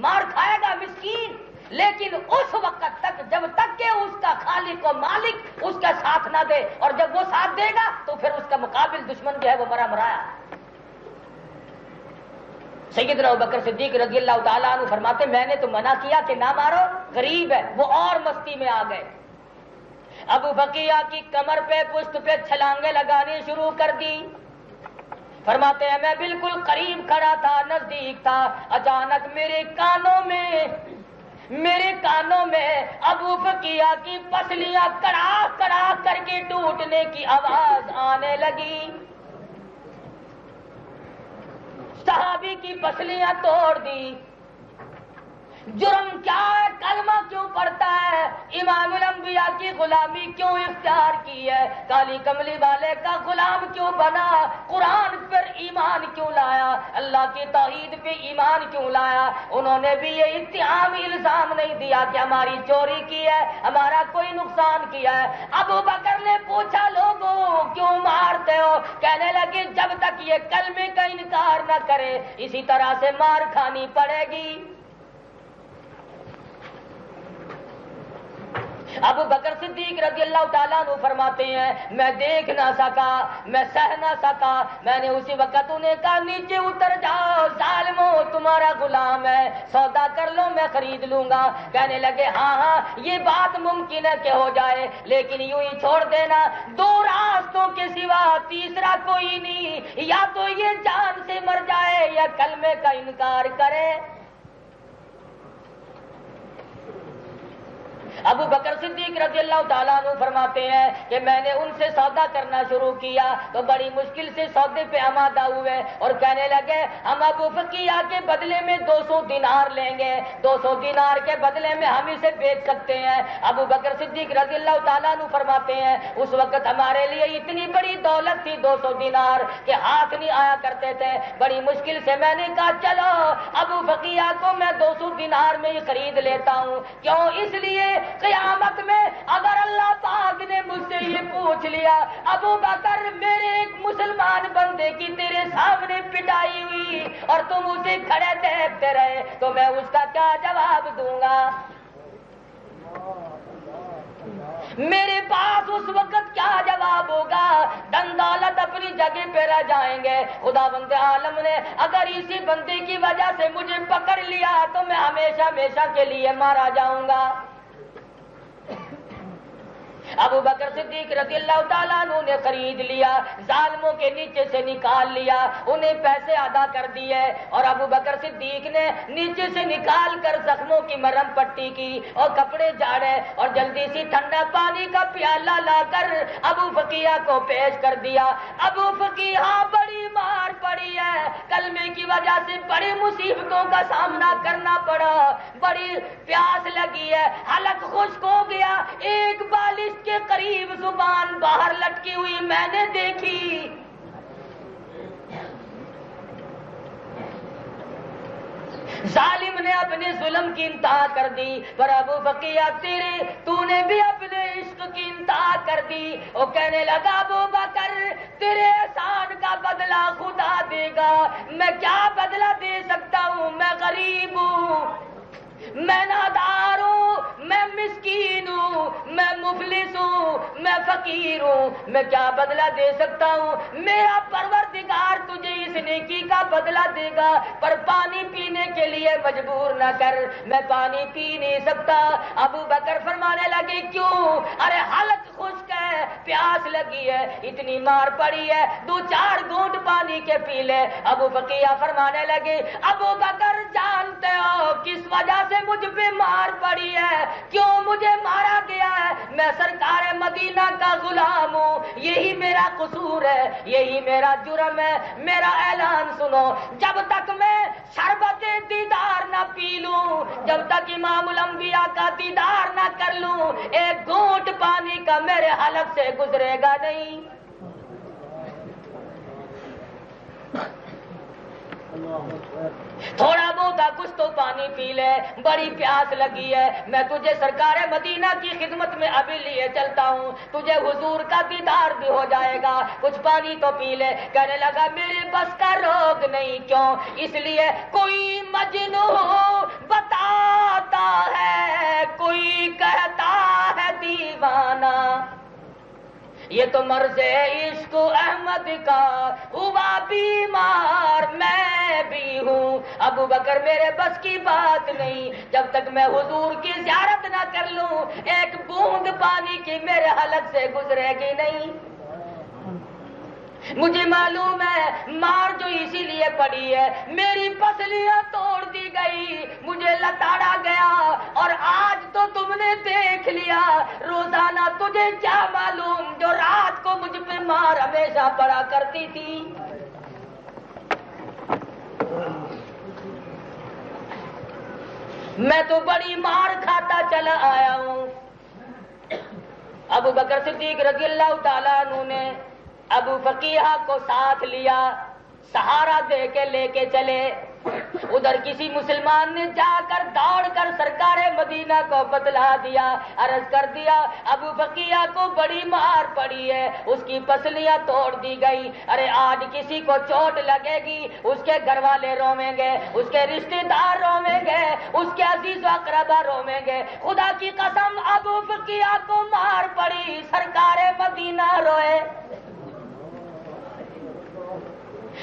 مار کھائے گا مسکین، لیکن اس وقت تک جب تک کہ اس کا خالق و مالک اس کا ساتھ نہ دے، اور جب وہ ساتھ دے گا تو پھر اس کا مقابل دشمن جو ہے وہ مرا مرایا۔ سیدنا ابوبکر صدیق رضی اللہ تعالیٰ عنہ فرماتے میں نے تو منع کیا کہ نہ مارو، غریب ہے، وہ اور مستی میں آ گئے۔ ابو بقیہ کی کمر پہ پشت پہ چھلانگیں لگانی شروع کر دی۔ فرماتے ہیں میں بالکل قریب کھڑا تھا، نزدیک تھا، اچانک میرے کانوں میں ابو بقیہ کی پسلیاں کڑاک کڑاک کر کے ٹوٹنے کی آواز آنے لگی۔ صحابی کی پسلیاں توڑ دی۔ جرم کیا ہے؟ کلمہ کیوں پڑھتا ہے؟ امام الانبیاء کی غلامی کیوں اختیار کی ہے؟ کالی کملی والے کا غلام کیوں بنا؟ قرآن پر ایمان کیوں لایا؟ اللہ کی توحید پہ ایمان کیوں لایا؟ انہوں نے بھی یہ اتہامی الزام نہیں دیا کہ ہماری چوری کی ہے، ہمارا کوئی نقصان کیا ہے۔ ابو بکر نے پوچھا لوگوں کیوں مارتے ہو؟ کہنے لگے جب تک یہ کلمے کا انکار نہ کرے اسی طرح سے مار کھانی پڑے گی۔ ابو بکر صدیق رضی اللہ تعالیٰ عنہ فرماتے ہیں میں دیکھ نہ سکا، میں سہ نہ سکا، میں نے اسی وقت انہیں کہا نیچے اتر جاؤ، ظالمو تمہارا غلام ہے، سودا کر لو میں خرید لوں گا۔ کہنے لگے ہاں یہ بات ممکن ہے کہ ہو جائے، لیکن یوں ہی چھوڑ دینا، دو راستوں کے سوا تیسرا کوئی نہیں، یا تو یہ جان سے مر جائے یا کلمے کا انکار کرے۔ ابو بکر صدیق رضی اللہ تعالیٰ عنہ فرماتے ہیں کہ میں نے ان سے سودا کرنا شروع کیا تو بڑی مشکل سے سودے پہ آمادہ ہوئے اور کہنے لگے ہم ابو فقیہ کے بدلے میں 200 دینار لیں گے، 200 دینار کے بدلے میں ہم اسے بیچ سکتے ہیں۔ ابو بکر صدیق رضی اللہ تعالیٰ عنہ فرماتے ہیں اس وقت ہمارے لیے اتنی بڑی دولت تھی 200 دینار کہ ہاتھ نہیں آیا کرتے تھے۔ بڑی مشکل سے میں نے کہا چلو ابو فقیہ کو میں 200 دینار میں ہی خرید لیتا ہوں۔ کیوں؟ اس لیے قیامت میں اگر اللہ پاک نے مجھ سے یہ پوچھ لیا ابو بکر میرے ایک مسلمان بندے کی تیرے سامنے پٹائی ہوئی اور تم اسے کھڑے دیکھتے رہے تو میں اس کا کیا جواب دوں گا؟ میرے پاس اس وقت کیا جواب ہوگا؟ دن دولت اپنی جگہ پہ رہ جائیں گے۔ خدا بند عالم نے اگر اسی بندے کی وجہ سے مجھے پکڑ لیا تو میں ہمیشہ ہمیشہ کے لیے مارا جاؤں گا۔ ابو بکر صدیق رضی اللہ تعالیٰ عنہ نے خرید لیا، ظالموں کے نیچے سے نکال لیا، انہیں پیسے ادا کر دیے اور ابو بکر صدیق نے نیچے سے نکال کر زخموں کی مرہم پٹی کی اور کپڑے جھاڑے اور جلدی سی ٹھنڈا پانی کا پیالہ لا کر ابو فقیہ کو پیش کر دیا۔ ابو فقیہ بڑی مار پڑی ہے، کلمے کی وجہ سے بڑی مصیبتوں کا سامنا کرنا پڑا، بڑی پیاس لگی ہے، حلق خشک ہو گیا، ایک بالش کے قریب زبان باہر لٹکی ہوئی میں نے دیکھی۔ ظالم نے اپنے ظلم کی انتہا کر دی، پر ابو بقیہ تو نے بھی اپنے عشق کی انتہا کر دی۔ وہ کہنے لگا ابو بکر تیرے احسان کا بدلہ خدا دے گا، میں کیا بدلہ دے سکتا ہوں؟ میں غریب ہوں، میں نادار ہوں، میں مسکین ہوں، میں مفلس ہوں، میں فقیر ہوں، میں کیا بدلہ دے سکتا ہوں؟ میرا پروردگار تجھے اس نیکی کا بدلہ دے گا، پر پانی پینے کے لیے مجبور نہ کر، میں پانی پی نہیں سکتا۔ ابو بکر فرمانے لگے کیوں؟ ارے حلق خشک ہے، پیاس لگی ہے، اتنی مار پڑی ہے، 2-4 گھونٹ پانی کے پی لے۔ ابو بقیہ فرمانے لگے ابو بکر جانتے ہو کس وجہ سے مجھ پہ مار پڑی ہے، کیوں مجھے مارا گیا ہے؟ میں سرکار مدینہ کا غلام ہوں، یہی میرا قصور ہے، یہی میرا جرم ہے۔ میرا اعلان سنو، جب تک میں شربت دیدار نہ پی لوں، جب تک امام الانبیاء کا دیدار نہ کر لوں، ایک گھونٹ پانی کا میرے حلق سے گزرے گا نہیں۔ تھوڑا بہت کچھ تو پانی پی لے، بڑی پیاس لگی ہے، میں تجھے سرکار مدینہ کی خدمت میں ابھی لیے چلتا ہوں، تجھے حضور کا دیدار بھی ہو جائے گا، کچھ پانی تو پی لے۔ کہنے لگا میرے بس کا روگ نہیں۔ کیوں؟ اس لیے کوئی مجنون بتاتا ہے، کوئی کہتا ہے دیوانہ، یہ تو مرض عشق احمد کا ہوا بیمار میں بھی ہوں۔ ابو بکر میرے بس کی بات نہیں، جب تک میں حضور کی زیارت نہ کر لوں ایک بوند پانی کی میرے حلق سے گزرے گی نہیں۔ مجھے معلوم ہے مار جو اسی لیے پڑی ہے، میری پسلیاں توڑ دی گئی، مجھے لتاڑا گیا، اور آج تو تم نے دیکھ لیا، روزانہ تجھے کیا معلوم جو رات کو مجھ پہ مار ہمیشہ پڑا کرتی تھی۔ میں تو بڑی مار کھاتا چلا آیا ہوں۔ ابو بکر صدیق رضی اللہ تعالیٰ عنہ نے ابو فقیہ کو ساتھ لیا، سہارا دے کے لے کے چلے۔ ادھر کسی مسلمان نے جا کر دوڑ کر سرکار مدینہ کو بتلا دیا، عرض کر دیا ابو فقیہ کو بڑی مار پڑی ہے، اس کی پسلیاں توڑ دی گئی۔ ارے آج کسی کو چوٹ لگے گی، اس کے گھر والے رویں گے، اس کے رشتہ دار رویں گے، اس کے عزیز و اقربا رویں گے۔ خدا کی قسم ابو فقیہ کو مار پڑی، سرکار مدینہ روئے۔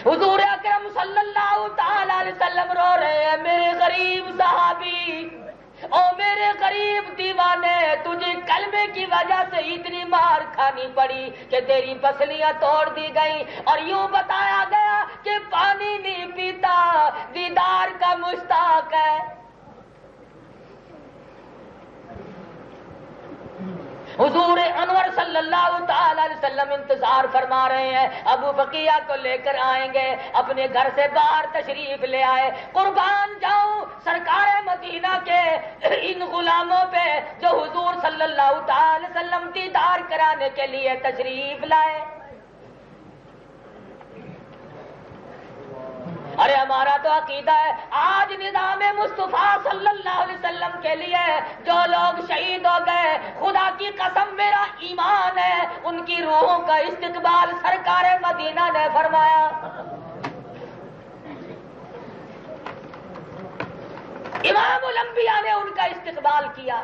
حضور اکرم صلی اللہ تعالی علیہ وسلم رو رہے ہیں، میرے غریب صحابی، او میرے غریب دیوانے، تجھے کلمے کی وجہ سے اتنی مار کھانی پڑی کہ تیری پسلیاں توڑ دی گئی، اور یوں بتایا گیا کہ پانی نہیں پیتا، دیدار کا مشتاق ہے۔ حضور انور صلی اللہ تعالی علیہ وسلم انتظار فرما رہے ہیں، ابو بقیہ کو لے کر آئیں گے، اپنے گھر سے باہر تشریف لے آئے۔ قربان جاؤں سرکار مدینہ کے ان غلاموں پہ جو حضور صلی اللہ تعالی علیہ وسلم دیدار کرانے کے لیے تشریف لائے۔ ارے ہمارا تو عقیدہ ہے آج نظام مصطفیٰ صلی اللہ علیہ وسلم کے لیے جو لوگ شہید ہو گئے، خدا کی قسم میرا ایمان ہے ان کی روحوں کا استقبال سرکار مدینہ نے فرمایا۔ امام الانبیاء نے ان کا استقبال کیا۔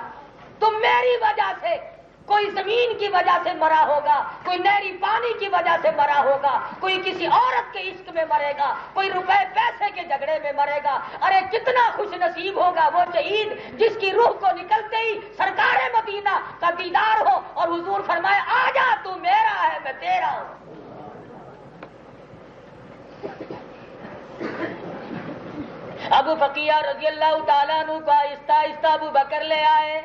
تم میری وجہ سے کوئی زمین کی وجہ سے مرا ہوگا، کوئی نہری پانی کی وجہ سے مرا ہوگا، کوئی کسی عورت کے عشق میں مرے گا، کوئی روپے پیسے کے جھگڑے میں مرے گا۔ ارے کتنا خوش نصیب ہوگا وہ شہید جس کی روح کو نکلتے ہی سرکار مدینہ کا دیدار ہو اور حضور فرمائے آ جا تو میرا ہے میں تیرا ہوں۔ ابو بقیہ رضی اللہ تعالیٰ عنہ کو آہستہ آہستہ ابو بکر لے آئے۔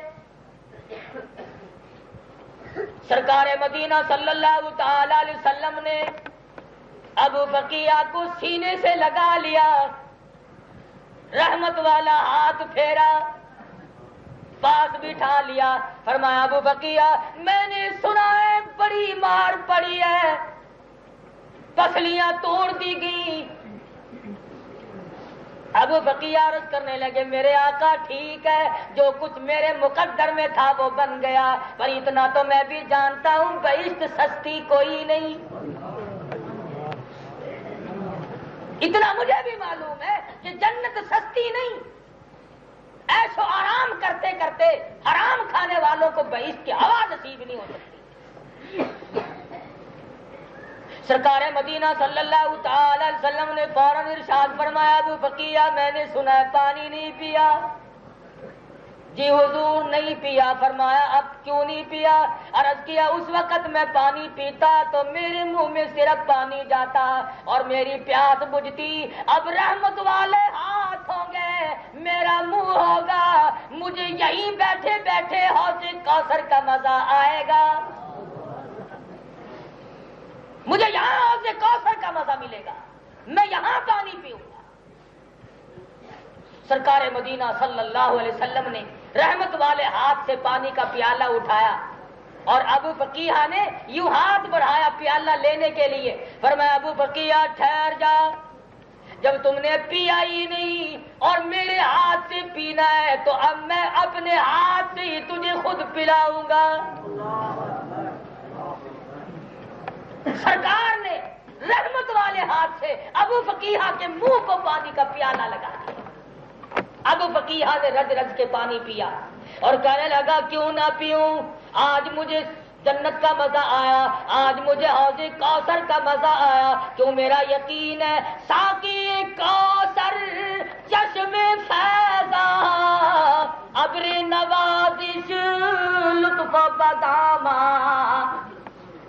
سرکار مدینہ صلی اللہ تعالی علیہ وسلم نے ابو بقیہ کو سینے سے لگا لیا، رحمت والا ہاتھ پھیرا، پاس بٹھا لیا، فرمایا ابو بقیہ میں نے سنا ہے بڑی مار پڑی ہے، پسلیاں توڑ دی گئی۔ ابو بقیہ عرض کرنے لگے میرے آقا ٹھیک ہے، جو کچھ میرے مقدر میں تھا وہ بن گیا، پر اتنا تو میں بھی جانتا ہوں بہشت سستی کوئی نہیں۔ اتنا مجھے بھی معلوم ہے کہ جنت سستی نہیں، ایش و آرام کرتے کرتے حرام کھانے والوں کو بہشت کی ہوا نصیب نہیں ہو سکتی۔ سرکار مدینہ صلی اللہ تعالی علیہ وسلم نے فوراً ارشاد فرمایا ابو بقیہ میں نے سنا ہے پانی نہیں پیا۔ جی حضور نہیں پیا۔ فرمایا اب کیوں نہیں پیا؟ عرض کیا اس وقت میں پانی پیتا تو میرے منہ میں صرف پانی جاتا اور میری پیاس بجھتی، اب رحمت والے ہاتھ ہوں گے، میرا منہ ہوگا، مجھے یہیں بیٹھے بیٹھے حوض کوثر کا مزہ آئے گا، مجھے یہاں حوض کوثر کا مزہ ملے گا، میں یہاں پانی پیوں گا۔ سرکار مدینہ صلی اللہ علیہ وسلم نے رحمت والے ہاتھ سے پانی کا پیالہ اٹھایا اور ابو بقیہ نے یوں ہاتھ بڑھایا پیالہ لینے کے لیے، فرمایا ابو بقیہ ٹھہر جا، جب تم نے پیا ہی نہیں اور میرے ہاتھ سے پینا ہے تو اب میں اپنے ہاتھ سے ہی تجھے خود پلاؤں گا۔ سرکار نے رحمت والے ہاتھ سے ابو بقیہ کے منہ کو پانی کا پیالہ لگا دیا۔ ابو بقیہ نے رج رج کے پانی پیا اور کہنے لگا کیوں نہ پیوں، آج مجھے جنت کا مزہ آیا، آج مجھے حوض کوثر کا مزہ آیا، کیوں میرا یقین ہے ساقی کوثر چشم فیضاں ابر نوازش لطف بداماں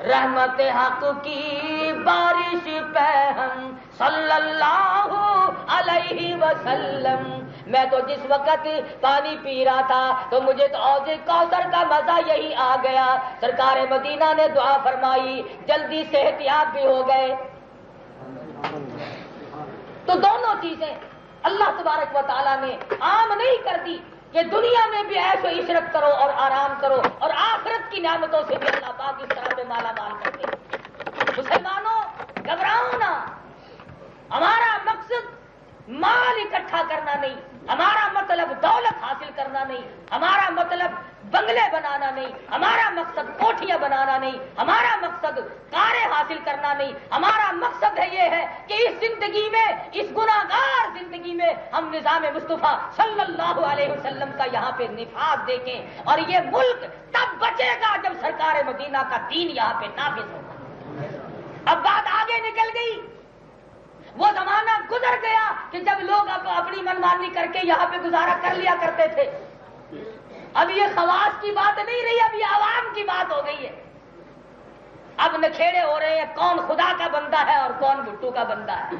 رحمت حق کی بارش پہ ہم صلی اللہ علیہ وسلم۔ میں تو جس وقت پانی پی رہا تھا تو مجھے تو حوض کوثر کا مزہ یہی آ گیا۔ سرکار مدینہ نے دعا فرمائی، جلدی صحت یاب بھی ہو گئے۔ تو دونوں چیزیں اللہ تبارک و تعالیٰ نے عام نہیں کر دی کہ دنیا میں بھی عیش و عشرت کرو اور آرام کرو اور آخرت کی نعمتوں سے بھی اللہ پاک اس طرح سے مالا مال کرتے ہیں۔ مسلمانوں گھبراؤ نہ، ہمارا مقصد مال اکٹھا کرنا نہیں، ہمارا مطلب دولت حاصل کرنا نہیں، ہمارا مطلب بنگلے بنانا نہیں، ہمارا مقصد کوٹھیاں بنانا نہیں، ہمارا مقصد کاریں حاصل کرنا نہیں، ہمارا مقصد ہے یہ ہے کہ اس زندگی میں، اس گناہگار زندگی میں ہم نظام مصطفیٰ صلی اللہ علیہ وسلم کا یہاں پہ نفاذ دیکھیں، اور یہ ملک تب بچے گا جب سرکار مدینہ کا دین یہاں پہ نافذ ہوگا۔ اب بات آگے نکل گئی، وہ زمانہ گزر گیا کہ جب لوگ اب اپنی منمانی کر کے یہاں پہ گزارا کر لیا کرتے تھے۔ اب یہ خواص کی بات نہیں رہی، اب یہ عوام کی بات ہو گئی ہے۔ اب نکھیڑے ہو رہے ہیں کون خدا کا بندہ ہے اور کون بھٹو کا بندہ ہے۔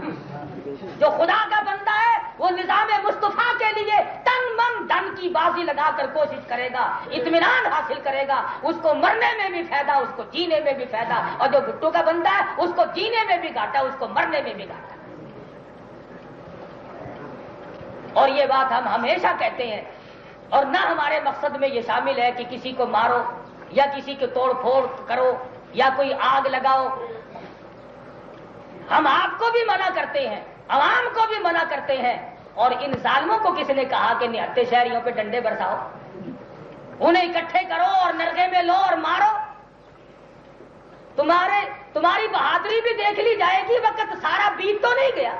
جو خدا کا بندہ ہے وہ نظام مصطفیٰ کے لیے تن من دھن کی کی بازی لگا کر کوشش کرے گا، اطمینان حاصل کرے گا، اس کو مرنے میں بھی فائدہ، اس کو جینے میں بھی فائدہ، اور جو بھٹو کا بندہ ہے اس کو جینے میں بھی گھاٹا، اس کو مرنے میں بھی گھاٹا۔ اور یہ بات ہم ہمیشہ کہتے ہیں، اور نہ ہمارے مقصد میں یہ شامل ہے کہ کسی کو مارو یا کسی کو توڑ پھوڑ کرو یا کوئی آگ لگاؤ۔ ہم آپ کو بھی منع کرتے ہیں، عوام کو بھی منع کرتے ہیں، اور ان ظالموں کو کس نے کہا کہ نہتے شہریوں پہ ڈنڈے برساؤ؟ انہیں اکٹھے کرو اور نرغے میں لو اور مارو۔ تمہاری بہادری بھی دیکھ لی جائے گی، وقت سارا بیت تو نہیں گیا۔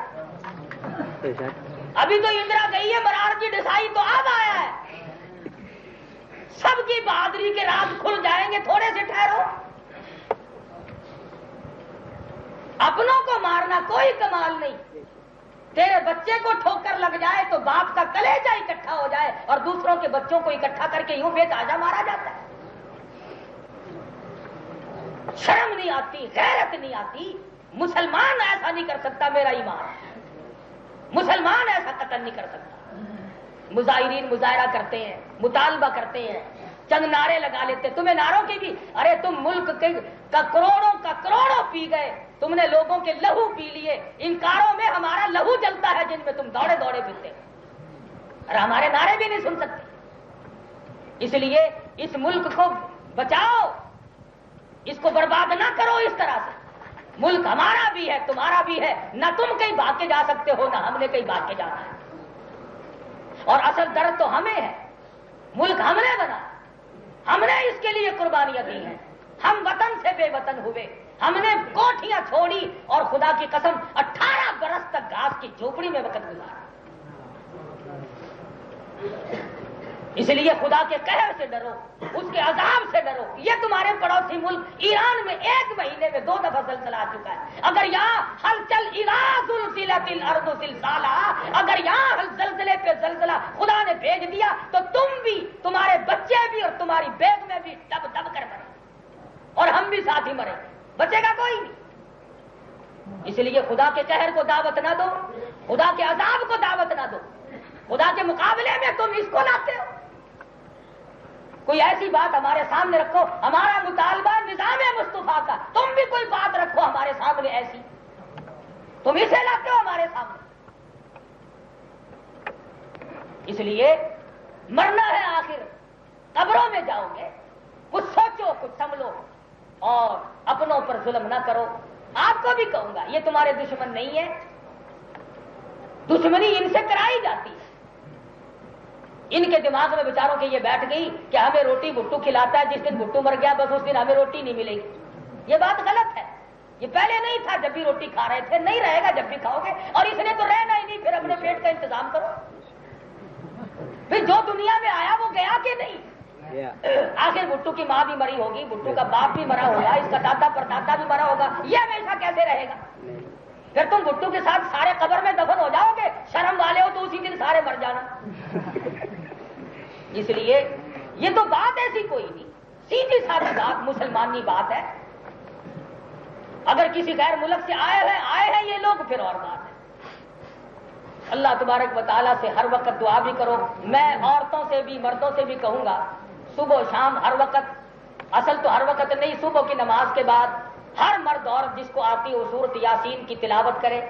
ابھی تو اندرا گئی ہے، مرار جی ڈسائی تو اب آیا ہے۔ سب کی بہادری کے راز کھل جائیں گے، تھوڑے سے ٹھہرو۔ اپنوں کو مارنا کوئی کمال نہیں، تیرے بچے کو ٹھوکر لگ جائے تو باپ کا کلیجہ اکٹھا ہو جائے، اور دوسروں کے بچوں کو اکٹھا کر کے یوں بے تاجا مارا جاتا ہے۔ شرم نہیں آتی، غیرت نہیں آتی۔ مسلمان ایسا نہیں کر سکتا، میرا ایمان ہے، مسلمان ایسا قتل نہیں کر سکتا۔ مظاہرین مظاہرہ کرتے ہیں، مطالبہ کرتے ہیں، چند نعرے لگا لیتے۔ تمہیں نعروں کی بھی، ارے تم ملک کا کروڑوں پی گئے، تم نے لوگوں کے لہو پی لیے، ان کاروں میں ہمارا لہو جلتا ہے جن میں تم دوڑے پھرتے، اور ہمارے نعرے بھی نہیں سن سکتے۔ اس لیے اس ملک کو بچاؤ، اس کو برباد نہ کرو اس طرح سے۔ ملک ہمارا بھی ہے، تمہارا بھی ہے، نہ تم کہیں بھاگ کے جا سکتے ہو نہ ہم نے کہیں بھاگ کے جانا ہے، اور اصل درد تو ہمیں ہے۔ ملک ہم نے بنا، ہم نے اس کے لیے قربانیاں دی ہیں، ہم وطن سے بے وطن ہوئے، ہم نے کوٹھیاں چھوڑی اور خدا کی قسم 18 برس تک گھاس کی جھوپڑی میں وقت گزارا۔ اس لیے خدا کے قہر سے ڈرو، اس کے عذاب سے ڈرو۔ یہ تمہارے پڑوسی ملک ایران میں 1 مہینے میں 2 دفعہ زلزلہ آ چکا ہے۔ اگر یہاں ہلچل اذا زلزلت الارض زلزالہ، اگر یہاں زلزلے پہ زلزلہ خدا نے بھیج دیا تو تم بھی، تمہارے بچے بھی اور تمہاری بیگمیں بھی دب دب کر مریں، اور ہم بھی ساتھ ہی مریں، بچے گا کوئی نہیں۔ اس لیے خدا کے قہر کو دعوت نہ دو، خدا کے عذاب کو دعوت نہ دو۔ خدا کے مقابلے میں تم اس کو لاتے ہو۔ کوئی ایسی بات ہمارے سامنے رکھو، ہمارا مطالبہ نظام مصطفیٰ کا، تم بھی کوئی بات رکھو ہمارے سامنے ایسی، تم اسے لاتے ہو ہمارے سامنے۔ اس لیے مرنا ہے آخر، قبروں میں جاؤ گے، کچھ سوچو، کچھ سنبھلو، اور اپنوں پر ظلم نہ کرو۔ آپ کو بھی کہوں گا، یہ تمہارے دشمن نہیں ہے، دشمنی ان سے کرائی جاتی ہے۔ ان کے دماغ میں بیچاروں کے یہ بیٹھ گئی کہ ہمیں روٹی بھٹو کھلاتا ہے، جس دن بھٹو مر گیا بس اس دن ہمیں روٹی نہیں ملے گی۔ یہ بات غلط ہے، یہ پہلے نہیں تھا جب بھی روٹی کھا رہے تھے، نہیں رہے گا جب بھی کھاؤ گے، اور اس نے تو رہنا ہی نہیں، پھر اپنے پیٹ کا انتظام کرو۔ پھر جو دنیا میں آیا وہ گیا کہ نہیں؟ آخر بھٹو کی ماں بھی مری ہوگی، بھٹو کا باپ بھی مرا ہوگا، اس کا دادا پردادا بھی مرا ہوگا، یہ ہمیشہ کیسے رہے گا؟ پھر تم بھٹو کے ساتھ سارے قبر میں دفن ہو جاؤ گے، شرم والے ہو تو اسی دن سارے مر جانا۔ اس لیے یہ تو بات ایسی کوئی نہیں، سیدھی سادھی بات مسلمانی بات ہے۔ اگر کسی غیر ملک سے آئے ہیں یہ لوگ، پھر اور بات ہے۔ اللہ تبارک و تعالیٰ سے ہر وقت دعا بھی کرو۔ میں عورتوں سے بھی مردوں سے بھی کہوں گا، صبح و شام ہر وقت، اصل تو ہر وقت نہیں، صبح کی نماز کے بعد ہر مرد عورت جس کو آتی ہو سورۃ یاسین کی تلاوت کرے۔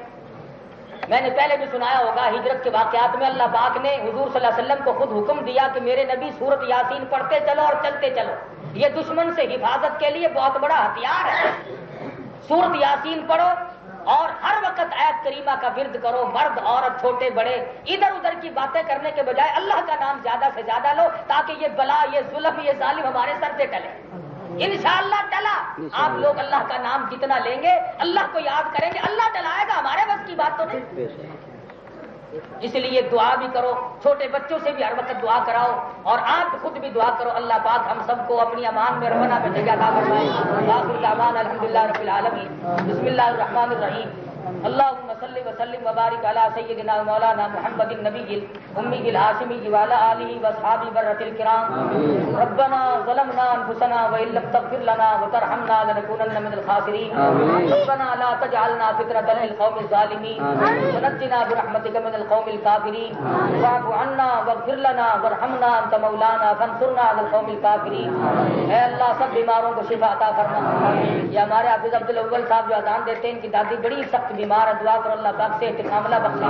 میں نے پہلے بھی سنایا ہوگا، ہجرت کے واقعات میں اللہ پاک نے حضور صلی اللہ علیہ وسلم کو خود حکم دیا کہ میرے نبی سورۃ یاسین پڑھتے چلو اور چلتے چلو، یہ دشمن سے حفاظت کے لیے بہت بڑا ہتھیار ہے۔ سورۃ یاسین پڑھو اور ہر وقت آیت کریمہ کا ورد کرو، مرد عورت چھوٹے بڑے، ادھر ادھر کی باتیں کرنے کے بجائے اللہ کا نام زیادہ سے زیادہ لو، تاکہ یہ بلا، یہ ظلم، یہ ظالم ہمارے سر سے ٹلے۔ انشاءاللہ ٹلا۔ آپ لوگ اللہ کا نام جتنا لیں گے، اللہ کو یاد کریں گے، اللہ ٹلائے گا، ہمارے بس کی بات تو نہیں۔ اس لیے دعا بھی کرو، چھوٹے بچوں سے بھی ہر وقت دعا کراؤ، اور آپ خود بھی دعا کرو۔ اللہ پاک ہم سب کو اپنی امان میں رہنا میں جگہ عطا فرمائے۔ آخر دعوانا الحمدللہ رب العالمین۔ بسم اللہ الرحمن الرحیم۔ اللہم صلی صلی وسلم وبارک علی سیدنا مولانا محمد النبی الأمی الہاشمی وعلی آلہ واصحابہ برۃ الکرام ربنا ظلمنا انفسنا وان لم تغفر لنا وترحمنا لنکونن من الخاسرین ربنا لا تجعلنا فتنة للقوم الظالمین ونجنا برحمتک من القوم الکافرین واعف عنا واغفر لنا وارحمنا انت مولانا فانصرنا على القوم الکافرین۔ اے اللہ سب بیماروں کو شفا عطا فرما۔ یہ ہمارے حافظ عبد الاول صاحب جو اذان دیتے ہیں ان کی دادی بڑی سخت بیمار ہے، دعا کرو اللہ پاک سے استقامت بخشے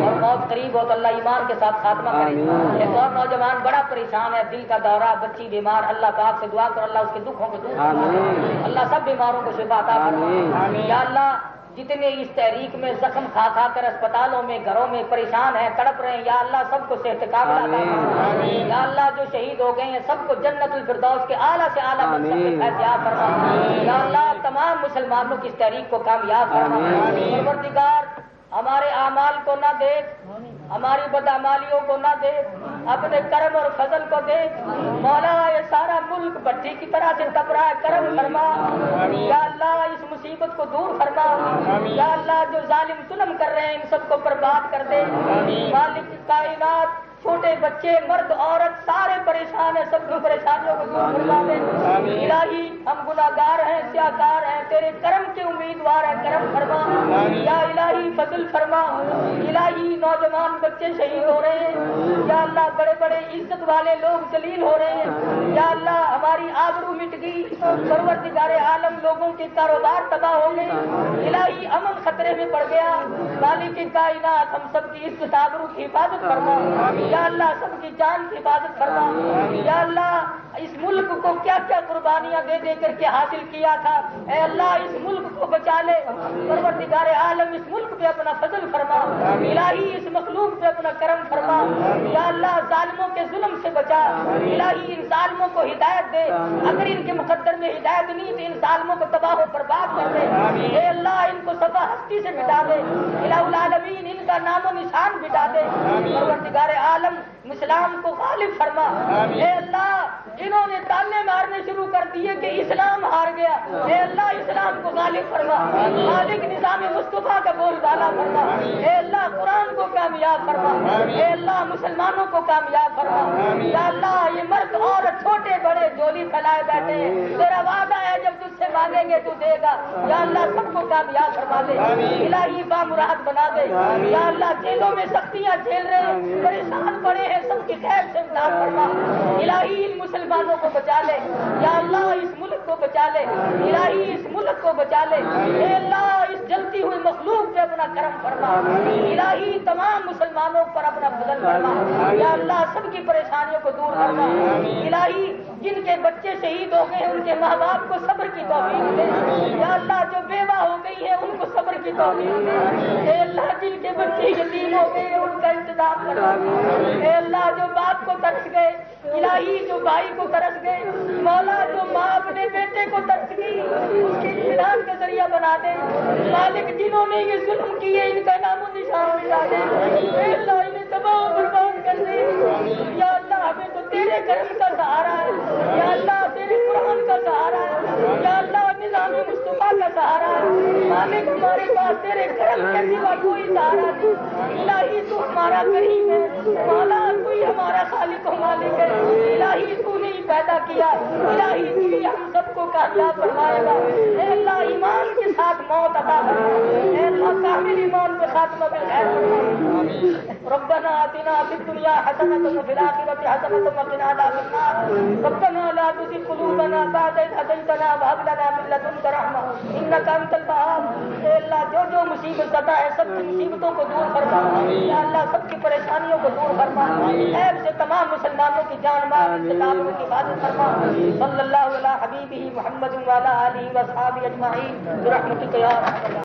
اور موت قریب ہو تو اللہ ایمان کے ساتھ خاتمہ کرے۔ ایک اور نوجوان بڑا پریشان ہے، دل کا دورہ، بچی بیمار، اللہ پاک سے دعا کرو اللہ اس کے دکھوں کو دور کرے، اللہ سب بیماروں کو شفا عطا فرما۔ یا اللہ جتنے اس تحریک میں زخم کھا کھا کر اسپتالوں میں گھروں میں پریشان ہیں، تڑپ رہے ہیں، یا اللہ سب کو صحت کاملہ عطا فرما۔ یا اللہ جو شہید ہو گئے ہیں سب کو جنت الفردوس کے اعلیٰ سے اعلیٰ منصب میں فیضیاب فرما۔ یا اللہ تمام مسلمانوں کی اس تحریک کو کامیاب فرما۔ پروردگار ہمارے اعمال کو نہ دیکھ، ہماری بدعمالیوں کو نہ دیکھ، اپنے کرم اور فضل کو دیکھ۔ مولا یہ سارا ملک بھٹی کی طرح سے تپ رہا ہے، کرم فرما۔ یا اللہ اس مصیبت کو دور فرما۔ یا اللہ جو ظالم ظلم کر رہے ہیں ان سب کو برباد کر دے۔ مالک کائنات چھوٹے بچے مرد عورت سارے پریشان ہیں، سب کی پریشانیوں کو دور فرما دے۔ الہی ہم گناہگار ہیں، سیاہکار ہیں، تیرے کرم کے امیدوار ہیں، کرم فرما۔ یا الہی فضل فرما۔ الہی نوجوان بچے شہید ہو رہے ہیں، یا اللہ بڑے بڑے عزت والے لوگ ذلیل ہو رہے ہیں، یا اللہ ہماری آبرو مٹ گئی، پروردگار عالم لوگوں کے کاروبار تباہ ہو گئے، الہی امن خطرے میں پڑ گیا۔ مالک کائنات ہم سب کی عزت آبرو کی حفاظت فرما۔ یا اللہ سب کی جان کی حفاظت فرما۔ یا اللہ اس ملک کو کیا کیا قربانیاں دے دے کر کے حاصل کیا تھا، اے اللہ اس ملک کو بچا لے۔ پروردگار عالم اس ملک پہ اپنا فضل فرما، الہی اس مخلوق پہ اپنا کرم فرما۔ یا اللہ ظالموں کے ظلم سے بچا، الہی ان ظالموں کو ہدایت دے، اگر ان کے مقدر میں ہدایت نہیں تو ان ظالموں کو تباہ و برباد کر دے۔ اے اللہ ان کو صفا ہستی سے مٹا دے، الہ العالمین ان کا نام و نشان مٹا دے۔ پروردگار عالم اسلام کو غالب فرما۔ اے اللہ انہوں نے تانے مارنے شروع کر دیے کہ اسلام ہار گیا، اے اللہ اسلام کو غالب فرما۔ مالک نظام مصطفیٰ کا بول بالا فرما، اے اللہ قرآن کو کامیاب فرما، اے اللہ مسلمانوں کو کامیاب فرما۔ یا اللہ یہ مرد عورت چھوٹے بڑے جولی پھیلائے بیٹھے ہیں، تیرا وعدہ ہے جب تجھ سے مانگیں گے تو دے گا، یا اللہ سب کو کامیاب فرما دے، الہی بامراد بنا دے۔ یا اللہ جیلوں میں سختیاں جھیل رہے ہیں، پریشان پڑے ہیں، سب کی خیر سے امداد فرما، الہی ان مسلمانوں کو بچا لے۔ یا اللہ اس ملک کو بچا لے، الہی اس ملک کو بچا لے۔ اے اللہ اس جلتی ہوئی مخلوق پہ اپنا کرم فرما، الہی تمام مسلمانوں پر اپنا فضل فرما۔ یا اللہ سب کی پریشانیوں کو دور فرما، الہی جن کے بچے شہید ہو گئے ہیں ان کے ماں باپ کو صبر کی توفیق دے۔ یا اللہ جو بیوہ ہو گئی ہے ان کو صبر کی توفیق دے۔ اے اللہ جن کے بچے یتیم ہو گئے ہیں ان کا انتظام کروا۔ اے اللہ جو باپ کو ترس گئے، الہی جو بھائی کو ترس گئے، مولا جو ماں اپنے بیٹے کو ترس گئی اس کے اطمینان کا ذریعہ بنا دے۔ مالک جنہوں نے یہ ظلم کیے ان کا نام و نشان مٹا دے، اے اللہ انہیں تباہ و برباد کر دے۔ یا اللہ ہمیں تو تیرے کرم کا سہارا ہے، یا اللہ تیرے قرآن کا سہارا ہے، یا اللہ نظام مصطفیٰ کا سہارا ہے۔ مالک ہمارے پاس تیرے کرم کے سوا کوئی سہارا نہیں، الہی تو ہمارا کریم ہے، مولا تو ہی ہمارا خالق و مالک ہے، الہی تو نے پیدا کیا، الہی تو ہی ہم سب کو کامیاب فرمائے گا۔ اے اللہ ایمان کے ساتھ موت عطا فرما، اے اللہ کامل ایمان کے خاتمہ بالخیر فرما۔ ربنا آتنا فی الدنیا حسنۃ وفی الآخرۃ حسنۃ وقنا عذاب النار۔ ربنا لا تزغ قلوبنا بعد إذ هديتنا وهب لنا من لدنك رحمة إنك أنت الوهاب۔ اے اللہ جو جو مصیبت زدہ ہے سب کی مصیبتوں کو دور فرما، یا اللہ سب کی پریشانیوں کو دور فرما، عیب سے تمام مسلمانوں کی جان مال انتقام کی حفاظت فرما۔ صلی اللہ علی حبیبہ محمد وعلی آلہ وصحبہ اجمعین برحمتک یا ارحم الراحمین۔